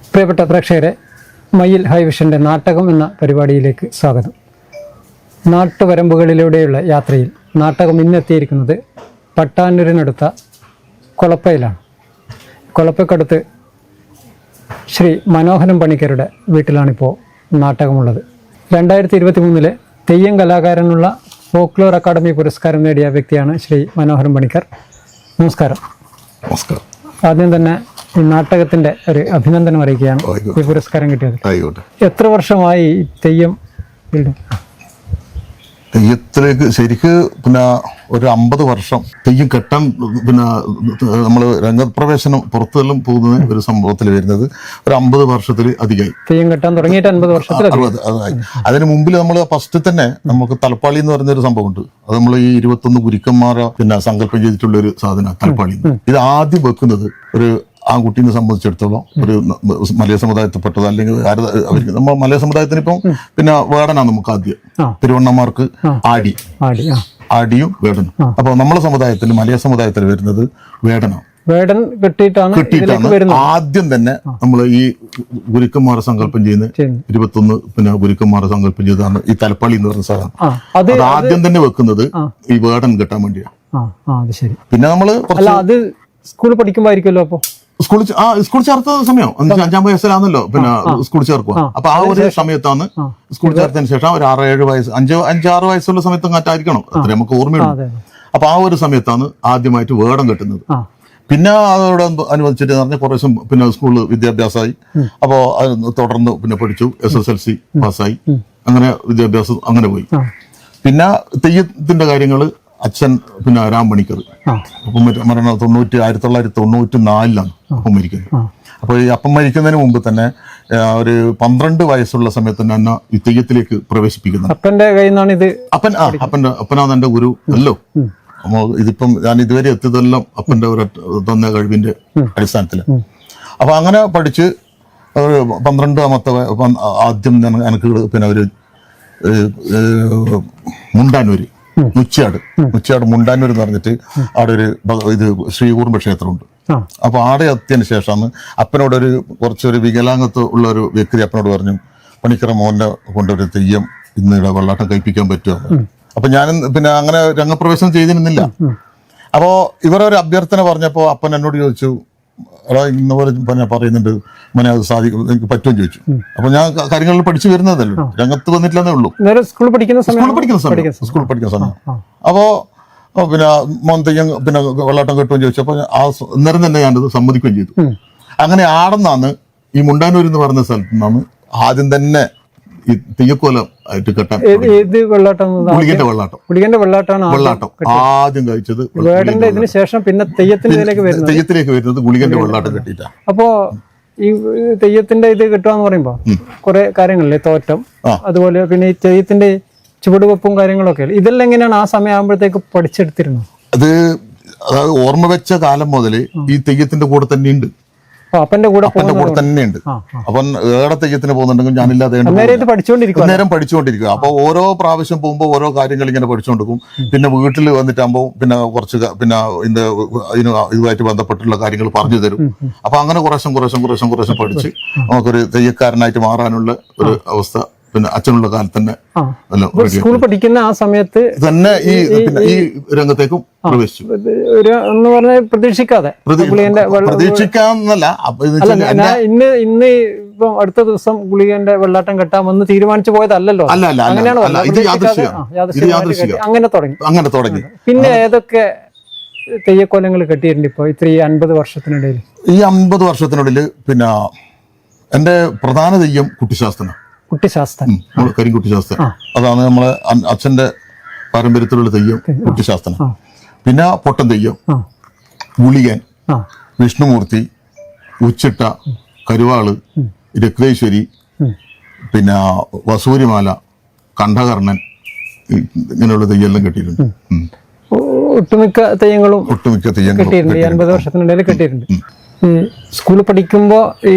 പ്രിയപ്പെട്ട പ്രേക്ഷകരെ, മയിൽ ഹൈവിഷൻ്റെ നാട്ടകം എന്ന പരിപാടിയിലേക്ക് സ്വാഗതം. നാട്ടുവരമ്പുകളിലൂടെയുള്ള യാത്രയിൽ നാട്ടകം ഇന്നെത്തിയിരിക്കുന്നത് പട്ടാന്നൂരിനടുത്ത കൊളപ്പയിലാണ്. കൊളപ്പയ്ക്കടുത്ത് ശ്രീ മനോഹരൻ പണിക്കരുടെ വീട്ടിലാണിപ്പോൾ നാട്ടകമുള്ളത്. 2023 തെയ്യം കലാകാരനുള്ള ഫോക്ലോർ അക്കാദമി പുരസ്കാരം നേടിയ വ്യക്തിയാണ് ശ്രീ മനോഹരൻ പണിക്കർ. നമസ്കാരം. നമസ്കാരം. ആദ്യം തന്നെ ഈ നാട്ടകത്തിന്റെ ഒരു അഭിനന്ദനം അറിയിക്കുകയാണ് ഈ പുരസ്കാരം കിട്ടിയത്. എത്ര വർഷമായി തെയ്യം തെയ്യത്തിലേക്ക് ശരിക്ക് പിന്നെ ഒരു 50 വർഷം തെയ്യം കെട്ടാൻ പിന്നെ നമ്മൾ രംഗപ്രവേശനം പുറത്തെല്ലാം പോകുന്ന ഒരു സംഭവത്തിൽ വരുന്നത് ഒരു 50 വർഷത്തിൽ അധികമായി. തെയ്യം കെട്ടാൻ തുടങ്ങിയിട്ട് 50 വർഷത്തിൽ അതായി. അതിന് മുമ്പിൽ നമ്മൾ ഫസ്റ്റ് തന്നെ നമുക്ക് തലപ്പാളി എന്ന് പറയുന്ന ഒരു സംഭവമുണ്ട്. അത് നമ്മൾ ഈ 21 ഗുരുക്കന്മാരെ പിന്നെ സങ്കല്പം ചെയ്തിട്ടുള്ള ഒരു സാധനം തലപ്പാളി. ഇത് ആദ്യം വെക്കുന്നത് ഒരു ആൺകുട്ടീനെ സംബന്ധിച്ചിടത്തോളം ഒരു മലയ സമുദായത്തിൽപ്പെട്ടത് അല്ലെങ്കിൽ നമ്മൾ മലയ സമുദായത്തിന് ഇപ്പം പിന്നെ വേടനാണ് നമുക്ക് ആദ്യം. തിരുവണ്ണമാർക്ക് ആടിയും വേടനും. അപ്പൊ നമ്മളെ സമുദായത്തിൽ മലയ സമുദായത്തിൽ വരുന്നത് വേടനാണ്. വേടൻ കെട്ടിയിട്ടാണ് ആദ്യം തന്നെ നമ്മൾ ഈ ഗുരുക്കന്മാരെ സങ്കല്പം ചെയ്യുന്ന 21 പിന്നെ ഗുരുക്കന്മാരെ സങ്കല്പം ചെയ്താണ് ഈ തലപ്പാളി എന്ന് പറയുന്ന സാധനം. അത് ആദ്യം തന്നെ വെക്കുന്നത് ഈ വേടൻ കെട്ടാൻ വേണ്ടിയാണ്. പിന്നെ നമ്മള് സ്കൂളിൽ പഠിക്കുമ്പോയിരിക്കുമല്ലോ. അപ്പൊ സ്കൂൾ ചേർത്ത സമയം 5-ാം വയസ്സിലാണല്ലോ പിന്നെ സ്കൂൾ ചേർക്കുക. അപ്പൊ ആ ഒരു സമയത്താണ് സ്കൂൾ ചേർത്തതിന് ശേഷം ഒരു 6-7 വയസ്സ് 5-6 വയസ്സുള്ള സമയത്ത് കാറ്റായിരിക്കണം, അത്ര നമുക്ക് ഓർമ്മയുണ്ട്. അപ്പൊ ആ ഒരു സമയത്താണ് ആദ്യമായിട്ട് വേടം കെട്ടുന്നത്. പിന്നെ അതോട് അനുവദിച്ചിട്ട് പറഞ്ഞാൽ കുറേശ്ശം പിന്നെ സ്കൂളിൽ വിദ്യാഭ്യാസമായി. അപ്പോൾ തുടർന്ന് പിന്നെ പഠിച്ചു, SSLC പാസ്സായി, അങ്ങനെ വിദ്യാഭ്യാസം അങ്ങനെ പോയി. പിന്നെ തെയ്യത്തിന്റെ കാര്യങ്ങള് അച്ഛൻ പിന്നെ രാം പണിക്കർ അപ്പം മരണം 1994 അപ്പം മരിക്കുന്നത്. അപ്പോൾ ഈ അപ്പം മരിക്കുന്നതിന് മുമ്പ് തന്നെ ഒരു 12 വയസ്സുള്ള സമയത്ത് തന്നെ ഈ തെയ്യത്തിലേക്ക് പ്രവേശിപ്പിക്കുന്നത്. അപ്പന്റെ കയ്യിൽ നിന്നാണ് ഇത്. അപ്പനാണ് എന്റെ ഗുരു അല്ലോ. ഇതിപ്പം ഞാൻ ഇതുവരെ എത്തിയതെല്ലാം അപ്പന്റെ ഒരു തന്ന കഴിവിന്റെ അടിസ്ഥാനത്തില്. അപ്പൊ അങ്ങനെ പഠിച്ച് ഒരു 12ാമത്തെ ആദ്യം എനിക്ക് പിന്നെ ഒരു മുണ്ടാനൂര് മുച്ചാട് മുണ്ടാനൂർ എന്ന് പറഞ്ഞിട്ട് അവിടെ ഒരു ഇത് ശ്രീകൂർമ്മ ക്ഷേത്രമുണ്ട്. അപ്പൊ ആടെ എത്തിയതിന് ശേഷമാണ് അപ്പനോടൊരു കുറച്ചൊരു വികലാംഗത്വം ഉള്ള ഒരു വ്യക്തി അപ്പനോട് പറഞ്ഞു, പണിക്കര മോഹന്റെ കൊണ്ടൊരു തെയ്യം ഇന്നിടെ വെള്ളാട്ടം കഴിപ്പിക്കാൻ പറ്റുമോ. അപ്പൊ ഞാൻ പിന്നെ അങ്ങനെ രംഗപ്രവേശനം ചെയ്തിരുന്നില്ല. അപ്പോ ഇവരൊരു അഭ്യർത്ഥന പറഞ്ഞപ്പോ അപ്പൻ എന്നോട് ചോദിച്ചു, എടാ ഇന്നപോലെ പറയുന്നുണ്ട് മോനെ അത് സാധിക്കും, എനിക്ക് പറ്റുമെന്ന് ചോദിച്ചു. അപ്പൊ ഞാൻ കാര്യങ്ങളിൽ പഠിച്ചു വരുന്നതല്ലോ, രംഗത്ത് വന്നിട്ടില്ലെന്നേ ഉള്ളൂ. സ്കൂൾ പഠിക്കുന്ന സമയം. അപ്പോ പിന്നെ മോൻ തെയ്യം പിന്നെ വെള്ളാട്ടം കെട്ടുമെന്ന് ചോദിച്ചപ്പോ അന്നേരം തന്നെ ഞാനത് സമ്മതിക്കുകയും ചെയ്തു. അങ്ങനെ ആടെന്നാണ് ഈ മുണ്ടാനൂർ എന്ന് പറയുന്ന സ്ഥലത്ത് നിന്നാണ് ആദ്യം തന്നെ ഈ തെയ്യക്കോലം ആയിട്ട് കെട്ടാൻ. ഗുളികന്റെ വെള്ളാട്ടം ആദ്യം കഴിച്ചത്. ഇതിന് ശേഷം പിന്നെ തെയ്യത്തിലേക്ക് വരുന്നത് ഗുളികന്റെ വെള്ളാട്ടം കെട്ടിയിട്ടാണ്. അപ്പോ ഈ തെയ്യത്തിന്റെ ഇത് കിട്ടുകയെന്ന് പറയുമ്പോ കുറെ കാര്യങ്ങളില്ലേ, തോറ്റം, അതുപോലെ പിന്നെ ഈ തെയ്യത്തിന്റെ ചുവടുവെപ്പും കാര്യങ്ങളൊക്കെ ഇതെല്ലാം എങ്ങനെയാണ് ആ സമയം ആകുമ്പോഴത്തേക്ക് പഠിച്ചെടുത്തിരുന്നത്? അത് ഓർമ്മ വെച്ച കാലം മുതൽ ഈ തെയ്യത്തിന്റെ കൂടെ തന്നെ ഉണ്ട്. അപ്പന്റെ കൂടെ തന്നെയുണ്ട്. അപ്പം ഏടെ തെയ്യത്തിന് പോകുന്നുണ്ടെങ്കിൽ ഞാനില്ലാതെ നേരം പഠിച്ചുകൊണ്ടിരിക്കുക. അപ്പൊ ഓരോ പ്രാവശ്യം പോകുമ്പോൾ ഓരോ കാര്യങ്ങൾ ഇങ്ങനെ പഠിച്ചുകൊണ്ടിരിക്കും. പിന്നെ വീട്ടിൽ വന്നിട്ടാകുമ്പോൾ പിന്നെ കുറച്ച് പിന്നെ ഇതുമായിട്ട് ബന്ധപ്പെട്ടുള്ള കാര്യങ്ങൾ പറഞ്ഞു തരും. അപ്പൊ അങ്ങനെ കുറേശ്ശം പഠിച്ച് നമുക്കൊരു തെയ്യക്കാരനായിട്ട് മാറാനുള്ള ഒരു അവസ്ഥ പിന്നെ അച്ഛനുള്ള കാലത്ത് തന്നെ സ്കൂൾ പഠിക്കുന്ന ആ സമയത്ത് തന്നെ ഈ രംഗത്തേക്കും പ്രവേശിച്ചു. എന്ന് പറഞ്ഞാൽ പ്രതീക്ഷിക്കാന്നല്ല, ഇന്ന് ഇപ്പം അടുത്ത ദിവസം ഗുളികന്റെ വെള്ളാട്ടം കെട്ടാമെന്ന് തീരുമാനിച്ചു പോയതല്ലോ. അങ്ങനെ തുടങ്ങി. പിന്നെ ഏതൊക്കെ തെയ്യക്കോലങ്ങൾ കെട്ടിയിട്ടുണ്ട് ഇപ്പൊ ഇത്ര 50 വർഷത്തിനിടയിൽ? ഈ 50 വർഷത്തിനുള്ളിൽ പിന്നെ എന്റെ പ്രധാന തെയ്യം കുട്ടിശാസ്ത്രനാണ്. കരിങ്കുട്ടി ശാസ്ത്രം. അതാണ് നമ്മളെ അച്ഛന്റെ പാരമ്പര്യത്തിലുള്ള തെയ്യം കുട്ടിശാസ്ത്രം. പിന്നെ പൊട്ടൻ തെയ്യം, ഗുളികൻ, വിഷ്ണുമൂർത്തി, ഉച്ചിട്ട, കരുവാള്, രക്തേശ്വരി, പിന്നെ വസൂരിമാല, കണ്ഠകർണൻ, ഇങ്ങനെയുള്ള തെയ്യെല്ലാം കെട്ടിയിട്ടുണ്ട്. ഒട്ടുമിക്ക തെയ്യങ്ങളും കെട്ടിയിട്ടുണ്ട്. 50 വർഷത്തിനിടയിൽ കെട്ടിയിട്ടുണ്ട്. സ്കൂളിൽ പഠിക്കുമ്പോ ഈ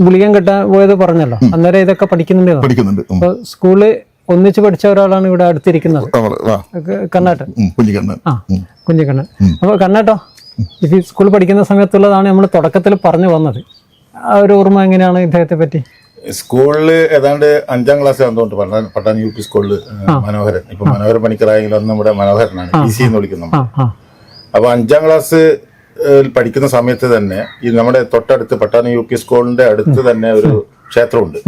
ഗുളികൻ കെട്ടാൻ പോയത് പറഞ്ഞല്ലോ, അന്നേരം ഇതൊക്കെ പഠിക്കുന്നുണ്ട്. അപ്പൊ സ്കൂള് ഒന്നിച്ച് പഠിച്ച ഒരാളാണ് ഇവിടെ അടുത്തിരിക്കുന്നത്, കണ്ണാട്ടൻ, കുഞ്ഞിക്കണ്ണൻ. അപ്പൊ കണ്ണാട്ടോ, ഇത് സ്കൂളിൽ പഠിക്കുന്ന സമയത്തുള്ളതാണ് നമ്മൾ തുടക്കത്തിൽ പറഞ്ഞു വന്നത്. ആ ഒരു ഓർമ്മ എങ്ങനെയാണ് ഇദ്ദേഹത്തെ പറ്റി? സ്കൂളിൽ ഏതാണ്ട് 5ാം ക്ലാസ് ആണെന്നുണ്ട് പട്ടാണി യു പി സ്കൂളിൽ മനോഹരൻ, ഇപ്പൊ മനോഹരൻ പണിക്കറായെങ്കിലും അന്ന് നമ്മുടെ മനോഹരനാണ്, PC എന്ന് വിളിക്കുന്നത്. അപ്പൊ 5ാം ക്ലാസ് പഠിക്കുന്ന സമയത്ത് തന്നെ ഈ നമ്മുടെ തൊട്ടടുത്ത് പട്ടാണി യു പി സ്കൂളിന്റെ അടുത്ത് തന്നെ ഒരു ക്ഷേത്രമുണ്ട്,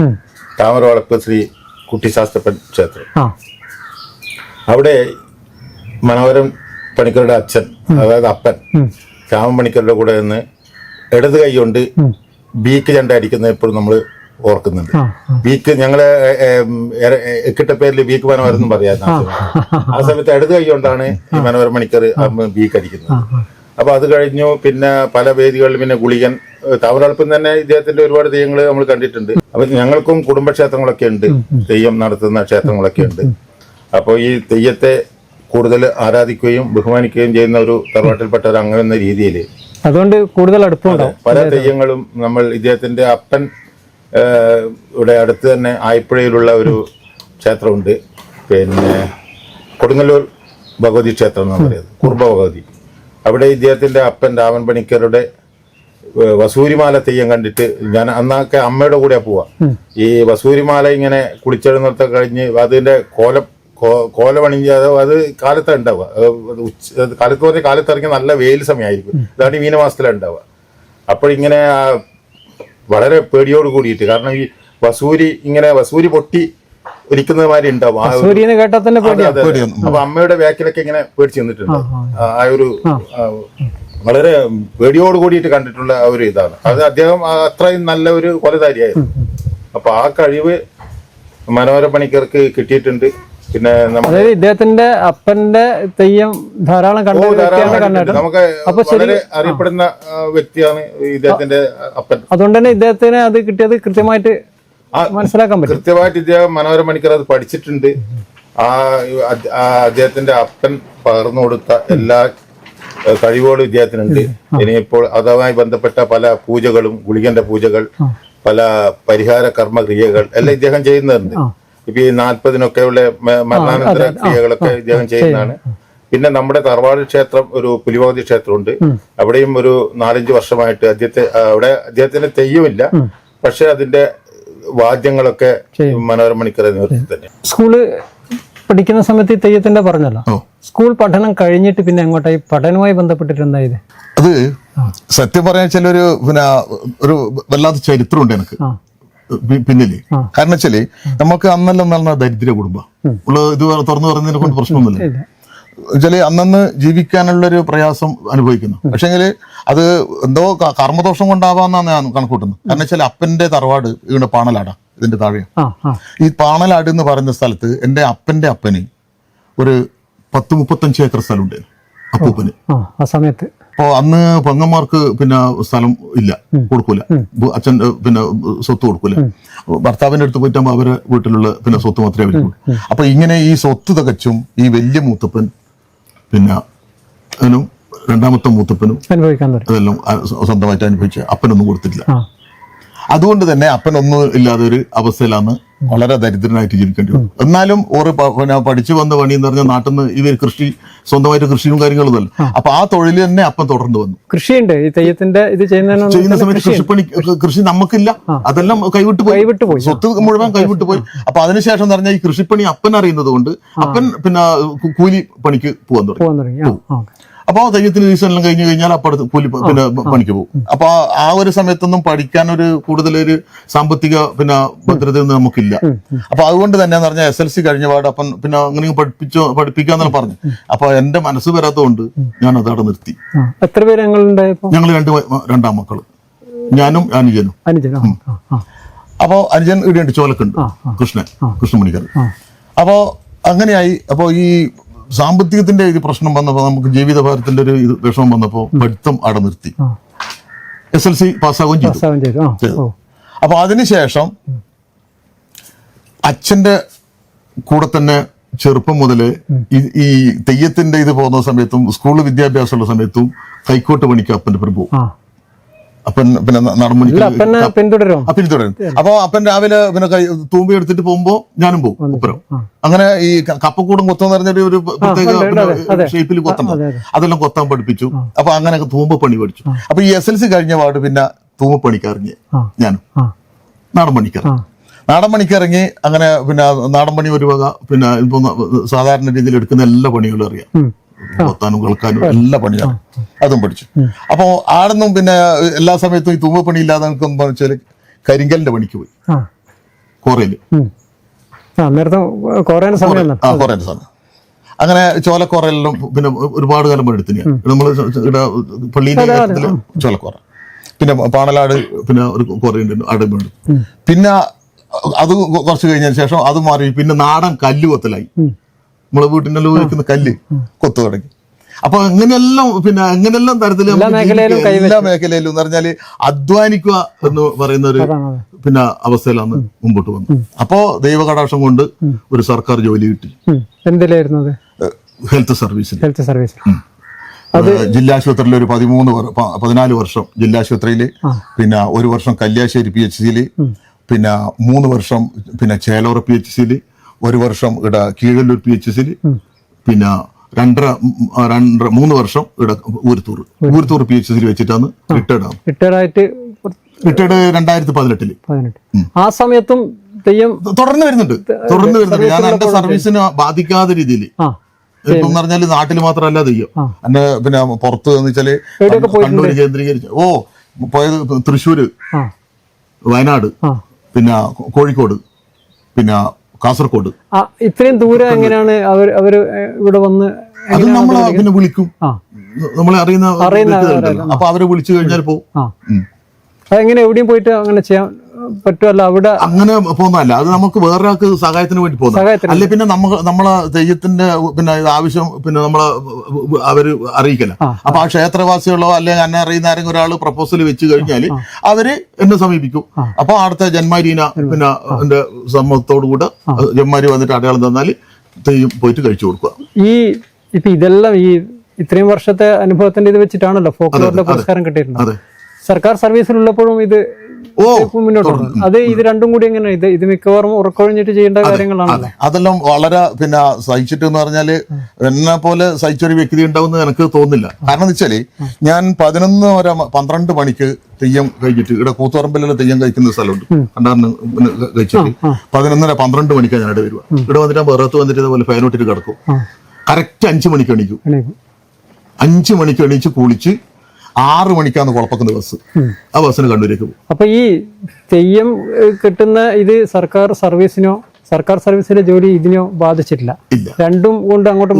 താമരവളപ്പ് ശ്രീ കുട്ടിശാസ്ത്രപ്പൻ ക്ഷേത്രം. അവിടെ മനോഹരൻ പണിക്കരുടെ അച്ഛൻ, അതായത് അപ്പൻ രാമൻ പണിക്കരുടെ കൂടെ നിന്ന് ഇടത് കൈ കൊണ്ട് ബീക്ക് ചെണ്ട അടിക്കുന്നത് എപ്പോഴും നമ്മൾ ഓർക്കുന്നുണ്ട്. ബീക്ക് ഞങ്ങള് എക്കിട്ട പേരിൽ ബീക്ക് മനോഹരൻ എന്നും പറയാറുണ്ട്. ആ സമയത്ത് ഇടത് കൈ കൊണ്ടാണ് ഈ മനോഹരൻ പണിക്കർ ബീക്ക് അടിക്കുന്നത്. അപ്പൊ അത് കഴിഞ്ഞു പിന്നെ പല വേദികളിൽ പിന്നെ ഗുളികൻ താമരവളപ്പിൽ തന്നെ ഇദ്ദേഹത്തിന്റെ ഒരുപാട് തെയ്യങ്ങൾ നമ്മൾ കണ്ടിട്ടുണ്ട്. അപ്പൊ ഞങ്ങൾക്കും കുടുംബക്ഷേത്രങ്ങളൊക്കെ ഉണ്ട്, തെയ്യം നടത്തുന്ന ക്ഷേത്രങ്ങളൊക്കെ ഉണ്ട്. അപ്പോൾ ഈ തെയ്യത്തെ കൂടുതൽ ആരാധിക്കുകയും ബഹുമാനിക്കുകയും ചെയ്യുന്ന ഒരു തറവാട്ടിൽപ്പെട്ട ഒരു അംഗം എന്ന രീതിയിൽ അതുകൊണ്ട് കൂടുതൽ അടുപ്പമുണ്ടാവും. പല തെയ്യങ്ങളും നമ്മൾ ഇദ്ദേഹത്തിന്റെ അപ്പൻ ഇവിടെ അടുത്ത് തന്നെ ആയിപ്പുഴയിലുള്ള ഒരു ക്ഷേത്രമുണ്ട്, പിന്നെ കൊടുങ്ങല്ലൂർ ഭഗവതി ക്ഷേത്രം എന്ന് പറയുന്നത്, കുർബ ഭഗവതി. അവിടെ ഇദ്ദേഹത്തിന്റെ അപ്പൻ രാമൻ പണിക്കരുടെ വസൂരിമാല തെയ്യം കണ്ടിട്ട് ഞാൻ അന്നൊക്കെ അമ്മയുടെ കൂടെ പോവാ. ഈ വസൂരിമാല ഇങ്ങനെ കുളിച്ചെഴുന്നേൽത്ത കഴിഞ്ഞ് അതിന്റെ കോലമണിഞ്ഞ് അത് കാലത്താണ് ഉണ്ടാവുക. കാലത്ത് പറഞ്ഞ കാലത്തിറങ്ങി നല്ല വെയിൽ സമയമായിരിക്കും, അതാണ് ഈ മീനമാസത്തിലാണ് ഉണ്ടാവുക. അപ്പോഴിങ്ങനെ വളരെ പേടിയോട് കൂടിയിട്ട്, കാരണം ഈ വസൂരി പൊട്ടി ഒലിക്കുന്നത് മാതിരി ഉണ്ടാവും. അപ്പൊ അമ്മയുടെ ബാക്കിലൊക്കെ ഇങ്ങനെ പേടിച്ച് നിന്നിട്ടുണ്ട്. ആ ഒരു വളരെ പേടിയോട് കൂടിയിട്ട് കണ്ടിട്ടുള്ള ഒരു ഇതാണ് അത്. അദ്ദേഹം അത്രയും നല്ല ഒരു കൊലധാരിയായിരുന്നു. അപ്പൊ ആ കഴിവ് മനോഹരൻ പണിക്കർക്ക് കിട്ടിയിട്ടുണ്ട്. പിന്നെ ഇദ്ദേഹത്തിന്റെ അപ്പന്റെ തെയ്യം ധാരാളം നമുക്ക് വളരെ അറിയപ്പെടുന്ന വ്യക്തിയാണ് ഇദ്ദേഹത്തിന്റെ അപ്പൻ. അതുകൊണ്ട് തന്നെ ഇദ്ദേഹത്തിന് അത് കിട്ടിയത് കൃത്യമായിട്ട് മനസ്സിലാക്കാൻ പറ്റും. കൃത്യമായിട്ട് ഇദ്ദേഹം മനോഹരൻ പണിക്കർ അത് പഠിച്ചിട്ടുണ്ട്. അദ്ദേഹത്തിന്റെ അപ്പൻ പകർന്നു കൊടുത്ത എല്ലാ കഴിവുകളും ഇദ്ദേഹത്തിനുണ്ട്. ഇനിയിപ്പോൾ അതുമായി ബന്ധപ്പെട്ട പല പൂജകളും, ഗുളികന്റെ പൂജകൾ, പല പരിഹാര കർമ്മക്രിയകൾ എല്ലാം ഇദ്ദേഹം ചെയ്യുന്നുണ്ട്. ഇപ്പൊ ഈ 40-നൊക്കെയുള്ള മരണാനന്തര ക്രിയകളൊക്കെ ഇദ്ദേഹം ചെയ്യുന്നതാണ്. പിന്നെ നമ്മുടെ തറവാട് ക്ഷേത്രം ഒരു പുലിഭഗവതി ക്ഷേത്രമുണ്ട്. അവിടെയും ഒരു 4-5 വർഷമായിട്ട് അദ്ദേഹത്തിന് തെയ്യമില്ല, പക്ഷെ അതിന്റെ വാദ്യങ്ങളൊക്കെ മനോഹരൻ പണിക്കരുടെ നേതൃത്വത്തിൽ തന്നെ. സ്കൂള് പഠിക്കുന്ന സമയത്ത് ഈ തെയ്യത്തിന്റെ പറഞ്ഞല്ലോ, സ്കൂൾ പഠനം കഴിഞ്ഞിട്ട് പിന്നെ എങ്ങോട്ടായി? പഠനവുമായി ബന്ധപ്പെട്ടിട്ട് എന്തായത്? അത് സത്യം പറയാൻ വെച്ചാൽ ഒരു വല്ലാത്ത ചരിത്രമുണ്ട് എനിക്ക് പിന്നില്. കാരണം വെച്ചാല് നമുക്ക് അന്നെല്ലാം നല്ല ദരിദ്ര കുടുംബം ഉള്ള ഇത് തുറന്നു പറയുന്നതിനെ കൊണ്ട് പ്രശ്നമൊന്നുമില്ല. വെച്ചാല് അന്നന്ന് ജീവിക്കാനുള്ളൊരു പ്രയാസം അനുഭവിക്കുന്നു. പക്ഷെങ്കിൽ അത് എന്തോ കർമ്മദോഷം കൊണ്ടാവാന്നാണ് ഞാൻ കണക്കൂട്ടുന്നത്. കാരണം വെച്ചാൽ അപ്പന്റെ തറവാട് ഇവിടെ പാണലാടാ, ഇതിന്റെ താഴെ. ഈ പാണലാട് എന്ന് പറയുന്ന സ്ഥലത്ത് എന്റെ അപ്പന്റെ അപ്പന് ഒരു 10-35 ഏക്കർ സ്ഥലം ഉണ്ടായിരുന്നു അപ്പൂപ്പന് ആ സമയത്ത്. അപ്പോ അന്ന് പെങ്ങന്മാർക്ക് പിന്നെ സ്ഥലം ഇല്ല, കൊടുക്കൂല. അച്ഛൻ പിന്നെ സ്വത്ത് കൊടുക്കൂല. ഭർത്താവിന്റെ അടുത്ത് പോയിട്ടാകുമ്പോ അവരെ വീട്ടിലുള്ള പിന്നെ സ്വത്ത് മാത്രമേ അവർക്ക്. അപ്പൊ ഇങ്ങനെ ഈ സ്വത്ത് തികച്ചും ഈ വലിയ മൂത്തപ്പൻ പിന്നെ അതിനും രണ്ടാമത്തെ മൂത്തപ്പനും അതെല്ലാം സ്വന്തമായിട്ട് അനുഭവിച്ച അപ്പനൊന്നും കൊടുത്തിട്ടില്ല. അതുകൊണ്ട് തന്നെ അപ്പനൊന്നും ഇല്ലാതെ ഒരു അവസ്ഥയിലാണ് വളരെ ദരിദ്രനായിട്ട് ജീവിക്കേണ്ടി വരും. എന്നാലും ഓരോ പഠിച്ചു വന്ന പണി എന്ന് പറഞ്ഞാൽ നാട്ടിൽ നിന്ന് ഇവർ സ്വന്തമായിട്ട് കൃഷിയും കാര്യങ്ങളും അല്ല. അപ്പൊ ആ തൊഴിൽ തന്നെ അപ്പൻ തുടർന്ന് വന്നു. കൃഷിയുണ്ട് ഈ തെയ്യത്തിന്റെ ഇത് ചെയ്യുന്ന സമയത്ത് കൃഷിപ്പണി കൃഷി നമുക്കില്ല, അതെല്ലാം കൈവിട്ട് പോയി, സ്വത്ത് മുഴുവൻ കൈവിട്ട് പോയി. അപ്പൊ അതിനുശേഷം എന്ന് പറഞ്ഞാൽ ഈ കൃഷിപ്പണി അപ്പൻ അറിയുന്നത് കൊണ്ട് അപ്പൻ പിന്നെ കൂലി പണിക്ക് പോകാൻ തുടങ്ങി. അപ്പൊ തെയ്യത്തിന് സീസണെല്ലാം കഴിഞ്ഞ് കഴിഞ്ഞാൽ അപ്പുറത്ത് കൂലി പിന്നെ പണിക്ക് പോകും. അപ്പൊ ആ ഒരു സമയത്തൊന്നും പഠിക്കാനൊരു കൂടുതലൊരു സാമ്പത്തിക പിന്നെ ഭദ്രതയൊന്നും നമുക്കില്ല. അപ്പൊ അതുകൊണ്ട് തന്നെ എന്ന് പറഞ്ഞാൽ SLC കഴിഞ്ഞ പാട് അപ്പം പിന്നെ അങ്ങനെ പഠിപ്പിക്കാന്നാണ് പറഞ്ഞു. അപ്പൊ എന്റെ മനസ്സ് വരാത്തതുകൊണ്ട് ഞാൻ അതവിടെ നിർത്തി. എത്ര പേര് ഞങ്ങൾ രണ്ടാം മക്കള്, ഞാനും അനുജനും. അപ്പോ അനുജൻ ഇവിടെയുണ്ട്, ചോലക്കുണ്ട്, കൃഷ്ണമണിക്കർ. അപ്പോ അങ്ങനെയായി. അപ്പോ ഈ സാമ്പത്തികത്തിന്റെ ഇത് പ്രശ്നം വന്നപ്പോ, നമുക്ക് ജീവിതഭാരത്തിന്റെ ഒരു ഇത് വിഷമം വന്നപ്പോ പഠിത്തം അവിടെ നിർത്തി. SLC പാസ്സാവുകയും ചെയ്തു. അപ്പൊ അതിനുശേഷം അച്ഛന്റെ കൂടെ തന്നെ ചെറുപ്പം മുതല് ഈ തെയ്യത്തിന്റെ ഇത് പോകുന്ന സമയത്തും സ്കൂൾ വിദ്യാഭ്യാസമുള്ള സമയത്തും കൈക്കോട്ട് പണിക്ക് അപ്പന്റെ ഒപ്പം പോകും. അപ്പൻ പിന്നെ പിന്തുടരും. അപ്പൊ അപ്പൻ രാവിലെ പിന്നെ തൂമ്പി എടുത്തിട്ട് പോകുമ്പോ ഞാനും പോകും ഒപ്പരം. അങ്ങനെ ഈ കപ്പക്കൂടം കൊത്താന്ന് പറഞ്ഞൊരു ഒരു പ്രത്യേക ഷേപ്പിൽ കൊത്തണം, അതെല്ലാം കൊത്താൻ പഠിപ്പിച്ചു. അപ്പൊ അങ്ങനെ തൂമ്പ പണി പഠിച്ചു. അപ്പൊ ഈ SLC കഴിഞ്ഞ പാട് പിന്നെ തൂമപ്പണിക്കിറങ്ങി ഞാനും ആ നാടൻ പണിക്കിറങ്ങി. നാടൻ പണിക്കിറങ്ങി അങ്ങനെ പിന്നെ നാടൻ പണി ഒരു വക പിന്നെ ഇപ്പൊ സാധാരണ രീതിയിൽ എടുക്കുന്ന എല്ലാ പണികളും അറിയാം. കൊത്താനും കേൾക്കാനും എല്ലാ പണിയാണ്, അതും പഠിച്ചു. അപ്പൊ ആടൊന്നും പിന്നെ എല്ലാ സമയത്തും ഈ തൂമപ്പണി ഇല്ലാതെ നമുക്ക് വെച്ചാല് കരിങ്കലിന്റെ പണിക്ക് പോയി കോറയില്. കുറേ സമയം അങ്ങനെ ചോലക്കോറയെല്ലാം പിന്നെ ഒരുപാട് കാലം പണിയെടുത്തു. നമ്മള് ഇവിടെ പള്ളിയിലെ കാര്യത്തില് ചോലക്കോറ, പിന്നെ പാണലാട് പിന്നെ ഒരു കുറയുണ്ട് അടുമ്പുണ്ട്. പിന്നെ അത് കുറച്ച് കഴിഞ്ഞതിന് ശേഷം അത് മാറി പിന്നെ നാടൻ കല്ല് കൊത്തലായി. നമ്മളെ വീട്ടിൻ്റെ ഉപയോഗിക്കുന്ന കല്ല് കൊത്തു തുടങ്ങി. അപ്പൊ എങ്ങനെയെല്ലാം തരത്തില് എല്ലാ മേഖലയിലും എന്ന് പറഞ്ഞാല് അധ്വാനിക്കുക എന്ന് പറയുന്ന ഒരു പിന്നെ അവസ്ഥയിലാണ് മുമ്പോട്ട് വന്നത്. അപ്പോ ദൈവകടാക്ഷം കൊണ്ട് ഒരു സർക്കാർ ജോലി കിട്ടി. എന്തിലായിരുന്നു? ഹെൽത്ത് സർവീസിൽ. ജില്ലാശുപത്രിയിൽ ഒരു 14 വർഷം ജില്ലാശുപത്രിയില്, പിന്നെ 1 വർഷം കല്യാശ്ശേരി PHCയില്, പിന്നെ 3 വർഷം പിന്നെ ചേലോറ PHCയില്, 1 വർഷം ഇവിടെ കീഴല്ലൂർ PHCയില്, പിന്നെ 3 വർഷം ഇവിടെ ഊരത്തൂർ PHCയിൽ വെച്ചിട്ടാണ് റിട്ടയർഡ് 2018. ആ സമയത്തും തെയ്യം തുടർന്ന് വരുന്നുണ്ട്. ഞാൻ എന്റെ സർവീസിനെ ബാധിക്കാത്ത രീതിയിൽ ഇപ്പം പറഞ്ഞാല് നാട്ടിൽ മാത്രമല്ല തെയ്യം എന്റെ പിന്നെ പുറത്ത് എന്ന് വെച്ചാല് കണ്ണൂര് കേന്ദ്രീകരിച്ച് പോയത് തൃശ്ശൂര്, വയനാട്, പിന്നെ കോഴിക്കോട്, പിന്നെ കാസർഗോഡ്. ഇത്രയും ദൂരം എങ്ങനെയാണ് അവര് ഇവിടെ വന്ന്? അത് നമ്മളെ പിന്നെ വിളിക്കും, നമ്മളെ അറിയുന്ന അപ്പൊ അവരെ വിളിച്ചു കഴിഞ്ഞാൽ പോകും. അതെങ്ങനെ എവിടെയും പോയിട്ട് അങ്ങനെ ചെയ്യാൻ പറ്റുമല്ലോ? അവിടെ അങ്ങനെ പോകുന്നതല്ല, അത് നമുക്ക് വേറൊരാൾക്ക് സഹായത്തിന് വേണ്ടി പോകുന്നത്. അല്ലെ പിന്നെ നമ്മളെ തെയ്യത്തിന്റെ പിന്നെ ആവശ്യം പിന്നെ നമ്മളെ അവര് അറിയിക്കല. അപ്പൊ ആ ക്ഷേത്രവാസികളോ അല്ലെങ്കിൽ എന്നെ അറിയുന്ന ആരെങ്കിലും ഒരാൾ പ്രപ്പോസൽ വെച്ച് കഴിഞ്ഞാൽ അവര് എന്നെ സമീപിക്കും. അപ്പൊ അടുത്ത ജന്മാരീന പിന്നെ എന്റെ സമ്മതത്തോടു കൂടെ ജന്മാരി വന്നിട്ട് അടയാളം തന്നാൽ തെയ്യം പോയിട്ട് കഴിച്ചു കൊടുക്കുക. ഇപ്പൊ ഇതെല്ലാം ഇത്രയും വർഷത്തെ അനുഭവത്തിന്റെ ഇത് വെച്ചിട്ടാണല്ലോ ഫോക്ലോറിന്റെ പുരസ്കാരം കിട്ടിയിട്ടുണ്ട്. സർക്കാർ സർവീസിലുള്ളപ്പോഴും ഇത് മുന്നോട്ട് അത് ഇത് രണ്ടും കൂടി എങ്ങനെ ഇത് മിക്കവാറും ഉറക്കൊഴിഞ്ഞിട്ട് ചെയ്യേണ്ട കാര്യങ്ങളാണല്ലോ. അതെല്ലാം വളരെ പിന്നെ സഹിച്ചിട്ട് എന്ന് പറഞ്ഞാല് എന്നെ പോലെ സഹിച്ചൊരു വ്യക്തി ഉണ്ടാവും എനിക്ക് തോന്നുന്നില്ല. കാരണം എന്ന് വെച്ചാല് ഞാൻ 11-12 മണിക്ക് തെയ്യം കഴിച്ചിട്ട് ഇവിടെ കൂത്തുപറമ്പിലുള്ള തെയ്യം കഴിക്കുന്ന സ്ഥലമുണ്ട്, കണ്ടാറിന് കഴിച്ചിട്ട് 11-12 മണിക്കാണ് ഞാൻ ഇവിടെ വരുക. ഇവിടെ വന്നിട്ട് വേറത്ത് വന്നിട്ട് ഇതുപോലെ ഫാനോട്ടിട്ട് കിടക്കും. കറക്റ്റ് 5 മണിക്ക് എണീക്കും. 5 മണിക്ക് എണീച്ച് കുളിച്ച് 6 മണിക്കാണ് കുളപ്പക്കുന്ന ബസ്. ആ ബസ്സിന് കണ്ണൂരേക്ക് പോകും. അപ്പൊ ഈ തെയ്യം കിട്ടുന്ന ഇത് സർക്കാർ സർവീസിലെ ജോലി ഇതിനോ ബാധിച്ചിട്ടില്ല? രണ്ടും കൊണ്ട് അങ്ങോട്ട്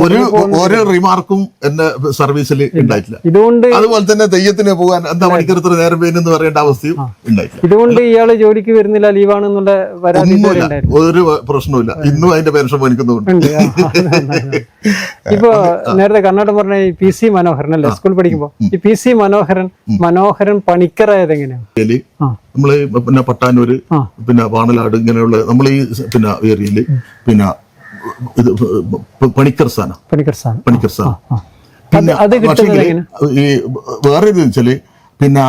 ഒരു റിമാർക്കും എന്റെ സർവീസിൽ ഉണ്ടായിട്ടില്ല. ഇതുകൊണ്ട് അതുപോലെ തന്നെ തെയ്യത്തിന് പോകാൻ എന്താ മണിക്കൂർ നേരം വേണമെന്ന് പറയേണ്ട അവസ്ഥയും ഉണ്ടായിട്ടില്ല. ഇതുകൊണ്ട് ഇയാള് ജോലിക്ക് വരുന്നില്ല, ലീവാണെന്നുള്ള ഒരു പ്രശ്നവുമില്ല. ഇന്നും അതിന്റെ പെൻഷൻ മേടിക്കുന്നുണ്ട്. ഇപ്പൊ നേരത്തെ കർണാടകം പറഞ്ഞ ഈ PC മനോഹരൻ അല്ലേ സ്കൂൾ പഠിക്കുമ്പോ, ഈ PC മനോഹരൻ പണിക്കറായത് എങ്ങനെയാണ്? നമ്മള് പിന്നെ പട്ടാനൂര്, പിന്നെ പാണലാട്, ഇങ്ങനെയുള്ള നമ്മൾ ഈ പിന്നെ ഏരിയയില് പിന്നെ ഇത് പണിക്കർ സ്ഥാനം. പിന്നെ ഈ വേറെ ഇത് വെച്ചാല് പിന്നെ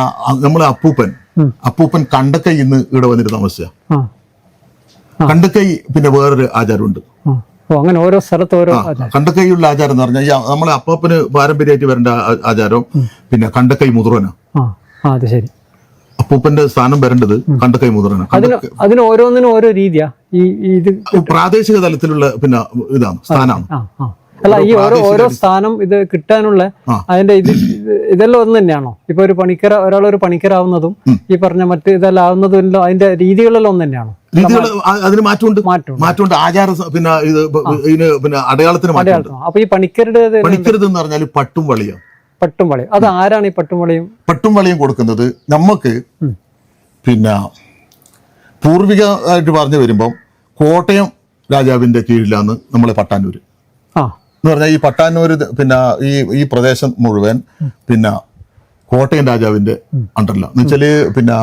നമ്മളെ അപ്പൂപ്പൻ കണ്ടക്കൈന്ന് ഇവിടെ വന്നിട്ട് താമസിച്ച കണ്ടക്കൈ. പിന്നെ വേറൊരു ആചാരമുണ്ട്, അങ്ങനെ ഓരോ സ്ഥലത്ത് ഓരോ കണ്ടക്കൈയുള്ള ആചാരം എന്ന് പറഞ്ഞാൽ നമ്മളെ അപ്പൂപ്പന് പാരമ്പര്യമായിട്ട് വരേണ്ട ആചാരം പിന്നെ കണ്ടക്കൈ മുതിർവന. അത് ശരി. അപ്പൂപ്പന്റെ സ്ഥാനം വരേണ്ടത് കണ്ടക്കൈ മുതിർവന. അതിന് ഓരോന്നിനും ഓരോ രീതിയാ. പ്രാദേശിക തലത്തിലുള്ള പിന്നെ ഇതാണ് സ്ഥാനമാണ്. അല്ല, ഈ ഓരോ സ്ഥാനം ഇത് കിട്ടാനുള്ള അതിന്റെ ഇതെല്ലാം ഒന്ന് തന്നെയാണോ? ഇപ്പൊ ഒരാളൊരു പണിക്കരാവുന്നതും ഈ പറഞ്ഞ മറ്റ് ഇതെല്ലാം ആവുന്നതും അതിന്റെ രീതികളെല്ലാം ഒന്ന് തന്നെയാണോ? രീതികൾ അതിന് മാറ്റമുണ്ട്. ആചാര പിന്നെ ഇതിന് പിന്നെ അടയാളത്തിന് മാറ്റമുണ്ട്. അപ്പൊ ഈ പണിക്കരുത് എന്ന് പറഞ്ഞാൽ പട്ടും വളിയാണ്. അത് ആരാണ് ഈ പട്ടും വളയും കൊടുക്കുന്നത്? നമുക്ക് പിന്നെ പൂർവികമായിട്ട് പറഞ്ഞു വരുമ്പം കോട്ടയം രാജാവിന്റെ കീഴിലാണ് നമ്മളെ പട്ടാന്നൂര് എന്ന് പറഞ്ഞാൽ. ഈ പട്ടാന്നൂര് പിന്നെ ഈ പ്രദേശം മുഴുവൻ പിന്നെ കോട്ടയം രാജാവിന്റെ അണ്ടറിലാണ്. എന്ന് വെച്ചാല് പിന്നെ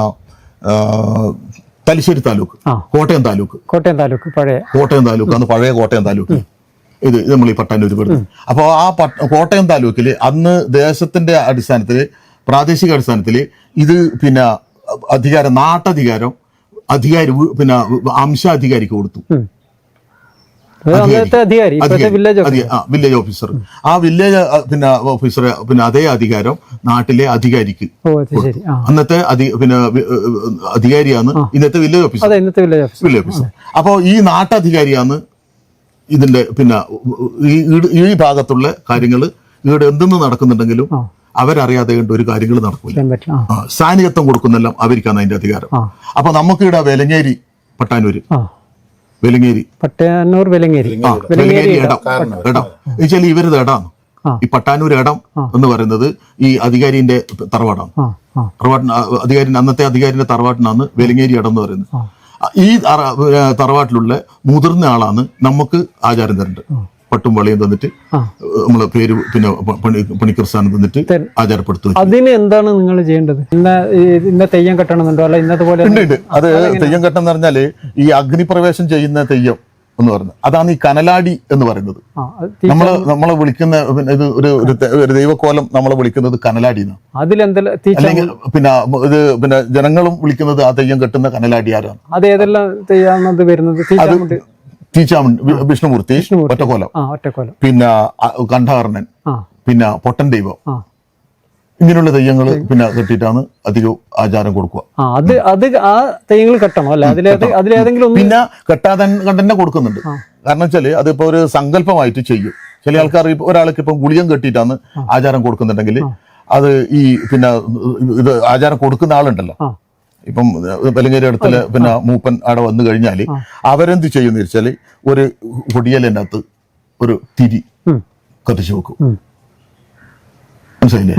തലശ്ശേരി താലൂക്ക്, കോട്ടയം താലൂക്ക് അന്ന് പഴയ കോട്ടയം താലൂക്ക് ഇത് നമ്മൾ ഈ പട്ടാന്നൂര് പെടുന്നു. അപ്പോൾ ആ കോട്ടയം താലൂക്കിൽ അന്ന് ദേശത്തിന്റെ അടിസ്ഥാനത്തിൽ, പ്രാദേശിക അടിസ്ഥാനത്തിൽ ഇത് പിന്നെ നാട്ടധികാരം പിന്നെ അംശാധികാരിക്ക് കൊടുത്തു. അന്നത്തെ അധികാരി, ഇപ്പോഴത്തെ വില്ലേജ് വില്ലേജ് ഓഫീസർ. ആ വില്ലേജ് പിന്നെ ഓഫീസർ പിന്നെ അതേ അധികാരം നാട്ടിലെ അധികാരിക്ക്. അന്നത്തെ അധികാരിയാണ് ഇന്നത്തെ വില്ലേജ് ഓഫീസർ. Village officer. അപ്പോ ഈ നാട്ടധികാരിയാണ് ഇതിന്റെ പിന്നെ ഈ ഭാഗത്തുള്ള കാര്യങ്ങൾ ഇവിടെ എന്തെന്ന് നടക്കുന്നുണ്ടെങ്കിലും അവരറിയാതെ കൊണ്ട് ഒരു കാര്യങ്ങൾ നടക്കില്ല. സാന്നിധ്യത്വം കൊടുക്കുന്നെല്ലാം അവർക്കാണ് അതിന്റെ അധികാരം. അപ്പൊ നമുക്കിവിടെ വെലങ്ങേരി പട്ടാനൂര് വെലങ്ങേരി ഇടം വെച്ചാൽ ഇവരത് ഇടാണ്. ഈ പട്ടാനൂർ ഇടം എന്ന് പറയുന്നത് ഈ അധികാരിന്റെ തറവാടാണ്. അന്നത്തെ അധികാരിന്റെ തറവാട്ടിനാണ് വെലങ്ങേരി ഇടം എന്ന് പറയുന്നത്. ഈ തറവാട്ടിലുള്ള മുതിർന്ന ആളാണ് നമുക്ക് ആചാരം തരേണ്ടത്. പട്ടും വളയും തന്നിട്ട് നമ്മളെ പേര് പിന്നെ പണിക്കർ സ്ഥാനം തന്നിട്ട് ആചാരപ്പെടുത്തുക. അതിന് എന്താണ് നിങ്ങൾ ചെയ്യേണ്ടത്? ഇന്ന തെയ്യം കെട്ടണമെന്നുണ്ടോ? അല്ല ഇന്നതുപോലെ ഉണ്ട്. അത് തെയ്യം കെട്ടം എന്ന് പറഞ്ഞാല് ഈ അഗ്നിപ്രവേശം ചെയ്യുന്ന തെയ്യം എന്ന് പറയുന്നത് അതാണ് ഈ കനലാടി എന്ന് പറയുന്നത്. നമ്മളെ വിളിക്കുന്ന ഇത് ഒരു ദൈവക്കോലം നമ്മളെ വിളിക്കുന്നത് കനലാടി എന്നാണ്. അല്ലെങ്കിൽ പിന്നെ ജനങ്ങളും വിളിക്കുന്നത് ആ തെയ്യം കെട്ടുന്ന കനലാടി ആരാണ്. അത് ഏതെല്ലാം തെയ്യാണത് വരുന്നത്? തീച്ചാമുണ്ട്, വിഷ്ണുമൂർത്തി, ഒറ്റക്കോലം, പിന്നെ കണ്ഠാകർണൻ, പിന്നെ പൊട്ടൻ ദൈവം, ഇങ്ങനെയുള്ള തെയ്യങ്ങൾ പിന്നെ കെട്ടിയിട്ടാണ് അധികം ആചാരം കൊടുക്കുക. ആ തെയ്യങ്ങൾ കെട്ടണം അല്ലെ? അതിലേതെങ്കിലും പിന്നെ കെട്ടാതെ തന്നെ കൊടുക്കുന്നുണ്ട്. കാരണം വെച്ചാല് അതിപ്പോ ഒരു സങ്കല്പമായിട്ട് ചെയ്യും. ചില ആൾക്കാർ ഒരാൾക്ക് ഇപ്പം ഗുളികം കെട്ടിയിട്ടാണ് ആചാരം കൊടുക്കുന്നുണ്ടെങ്കിൽ അത് ഈ പിന്നെ ഇത് ആചാരം കൊടുക്കുന്ന ആളുണ്ടല്ലോ, ഇപ്പം വെലങ്ങേരി അടുത്തില് പിന്നെ മൂപ്പൻ അവിടെ വന്നു കഴിഞ്ഞാല് അവരെന്ത് ചെയ്യുന്ന വെച്ചാല് ഒരു കൊടിയലിൻ്റെ അകത്ത് ഒരു തിരി കത്തിച്ചു വെക്കും. മനസ്സിലായില്ലേ?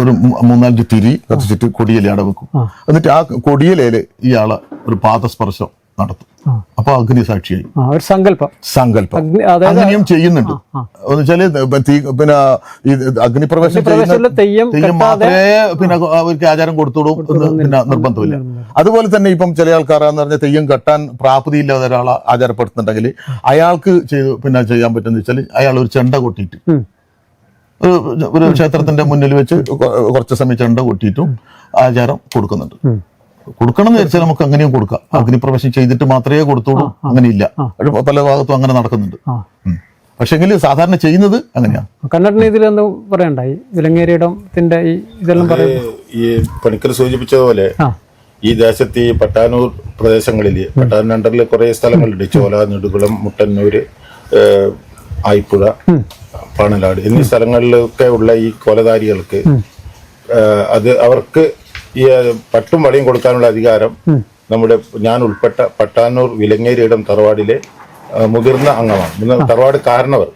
ഒരു 3-4 തിരി കത്തിച്ചിട്ട് കൊടിയല അവിടെ വെക്കും. എന്നിട്ട് ആ കൊടിയലയില് ഇയാളെ ഒരു പാദസ്പർശം നടത്തും. അപ്പൊ അഗ്നി സാക്ഷിയായി. സങ്കല്പം അങ്ങനെയും ചെയ്യുന്നുണ്ട്. എന്ന് വെച്ചാല് പിന്നെ ഈ അഗ്നിപ്രവേശം ചെയ്യുന്ന തെയ്യം മാത്രമേ പിന്നെ അവർക്ക് ആചാരം കൊടുത്തോടും പിന്നെ നിർബന്ധമില്ല. അതുപോലെ തന്നെ ഇപ്പം ചില ആൾക്കാരാന്ന് പറഞ്ഞാൽ തെയ്യം കെട്ടാൻ പ്രാപ്തിയില്ലാതെ ഒരാളെ ആചാരപ്പെടുത്തുന്നുണ്ടെങ്കിൽ അയാൾക്ക് പിന്നെ ചെയ്യാൻ പറ്റുന്ന വെച്ചാൽ അയാൾ ഒരു ചെണ്ട കൊട്ടിയിട്ട് ഒരു ക്ഷേത്രത്തിന്റെ മുന്നിൽ വെച്ച് കുറച്ച് സമയം ചെണ്ട കൊട്ടിയിട്ടും ആചാരം കൊടുക്കുന്നുണ്ട്. കൊടുക്കണം എന്ന് വെച്ചാൽ നമുക്ക് അങ്ങനെയും കൊടുക്കാം. അഗ്നിപ്രവേശം ചെയ്തിട്ട് മാത്രമേ കൊടുത്തോളൂ, അങ്ങനെയില്ല. പല ഭാഗത്തും അങ്ങനെ നടക്കുന്നുണ്ട്. പക്ഷെങ്കിൽ സാധാരണ ചെയ്യുന്നത് അങ്ങനെയാണ്. കന്നഡ ഇതിൽ എന്താ പറയണ്ടായി? വിലങ്ങേരിയിടത്തിന്റെ ഇതെല്ലാം പറയുന്നത് ഈ പണിക്കർ സൂചിപ്പിച്ചതുപോലെ ഈ ദേശത്ത് ഈ പട്ടാനൂർ പ്രദേശങ്ങളിൽ, പട്ടാനൂർ അണ്ടറിൽ കുറെ സ്ഥലങ്ങളുണ്ട്. ചോല, നെടുകുളം, മുട്ടന്നൂര്, ആയിപ്പുഴ, പാണലാട് എന്നീ സ്ഥലങ്ങളിലൊക്കെ ഉള്ള ഈ കൊലധാരികൾക്ക് അത് അവർക്ക് ഈ പട്ടും വളയും കൊടുക്കാനുള്ള അധികാരം ഞാൻ ഉൾപ്പെട്ട പട്ടാനൂർ വിലങ്ങേരിയിടം തറവാടിലെ മുതിർന്ന അംഗമാണ്. തറവാട് കാരണവർ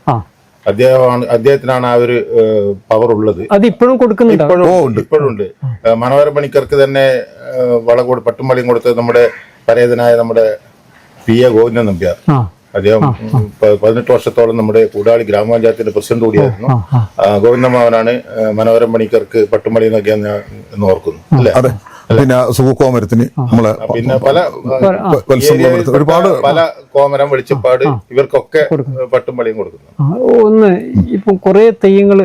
അദ്ദേഹത്തിനാണ് ആ ഒരു പവർ ഉള്ളത്. ഇപ്പോഴും ഇപ്പോഴുണ്ട്. മനോഹര പണിക്കർക്ക് തന്നെ പട്ടും വളയും കൊടുത്തത് നമ്മുടെ പരേതനായ നമ്മുടെ PA ഗോവിന്ദൻ നമ്പ്യാർ. അദ്ദേഹം 18 വർഷത്തോളം നമ്മുടെ കൂടാളി ഗ്രാമപഞ്ചായത്തിന്റെ പ്രസിഡന്റ് കൂടിയായിരുന്നു. ഗോവിന്ദമാവനാണ് മനോഹരം പണിക്കർക്ക് പട്ടുമളി നൽകിയെന്ന് എന്ന് ഓർക്കുന്നു അല്ലെ? പിന്നെ സുഖകോമരത്തിന് പിന്നെ പല കോമരം വെളിച്ചപ്പാട് ഇവർക്കൊക്കെ പട്ടുമളിയും കൊടുക്കുന്നു. ഒന്ന് ഇപ്പം കുറെ തെയ്യങ്ങൾ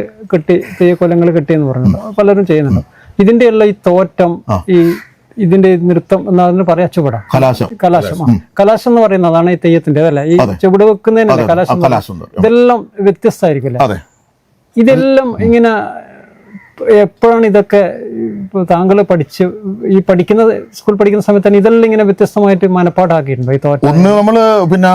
തെയ്യക്കൊലങ്ങൾ കെട്ടിയെന്ന് പറഞ്ഞു പലരും ചെയ്യുന്നുണ്ട്. ഇതിന്റെ ഉള്ള ഈ തോറ്റം, ഈ ഇതിന്റെ നൃത്തം എന്നതിന് പറയാ ചുവട കലാശം എന്ന് പറയുന്നത് അതാണ് ഈ തെയ്യത്തിന്റെ അതല്ല, ഈ ചുവട് വെക്കുന്നതിനല്ല കലാശം. ഇതെല്ലാം വ്യത്യസ്തമായിരിക്കും അല്ലെ? ഇതെല്ലാം ഇങ്ങനെ എപ്പോഴാണ് ഇതൊക്കെ താങ്കൾ പഠിക്കുന്ന സ്കൂൾ പഠിക്കുന്ന സമയത്ത് തന്നെ ഇതെല്ലാം ഇങ്ങനെ വ്യത്യസ്തമായിട്ട് മനപ്പാടാക്കിയിട്ടുണ്ടോ ഈ തോറ്റം? ഒന്ന് നമ്മള് പിന്നെ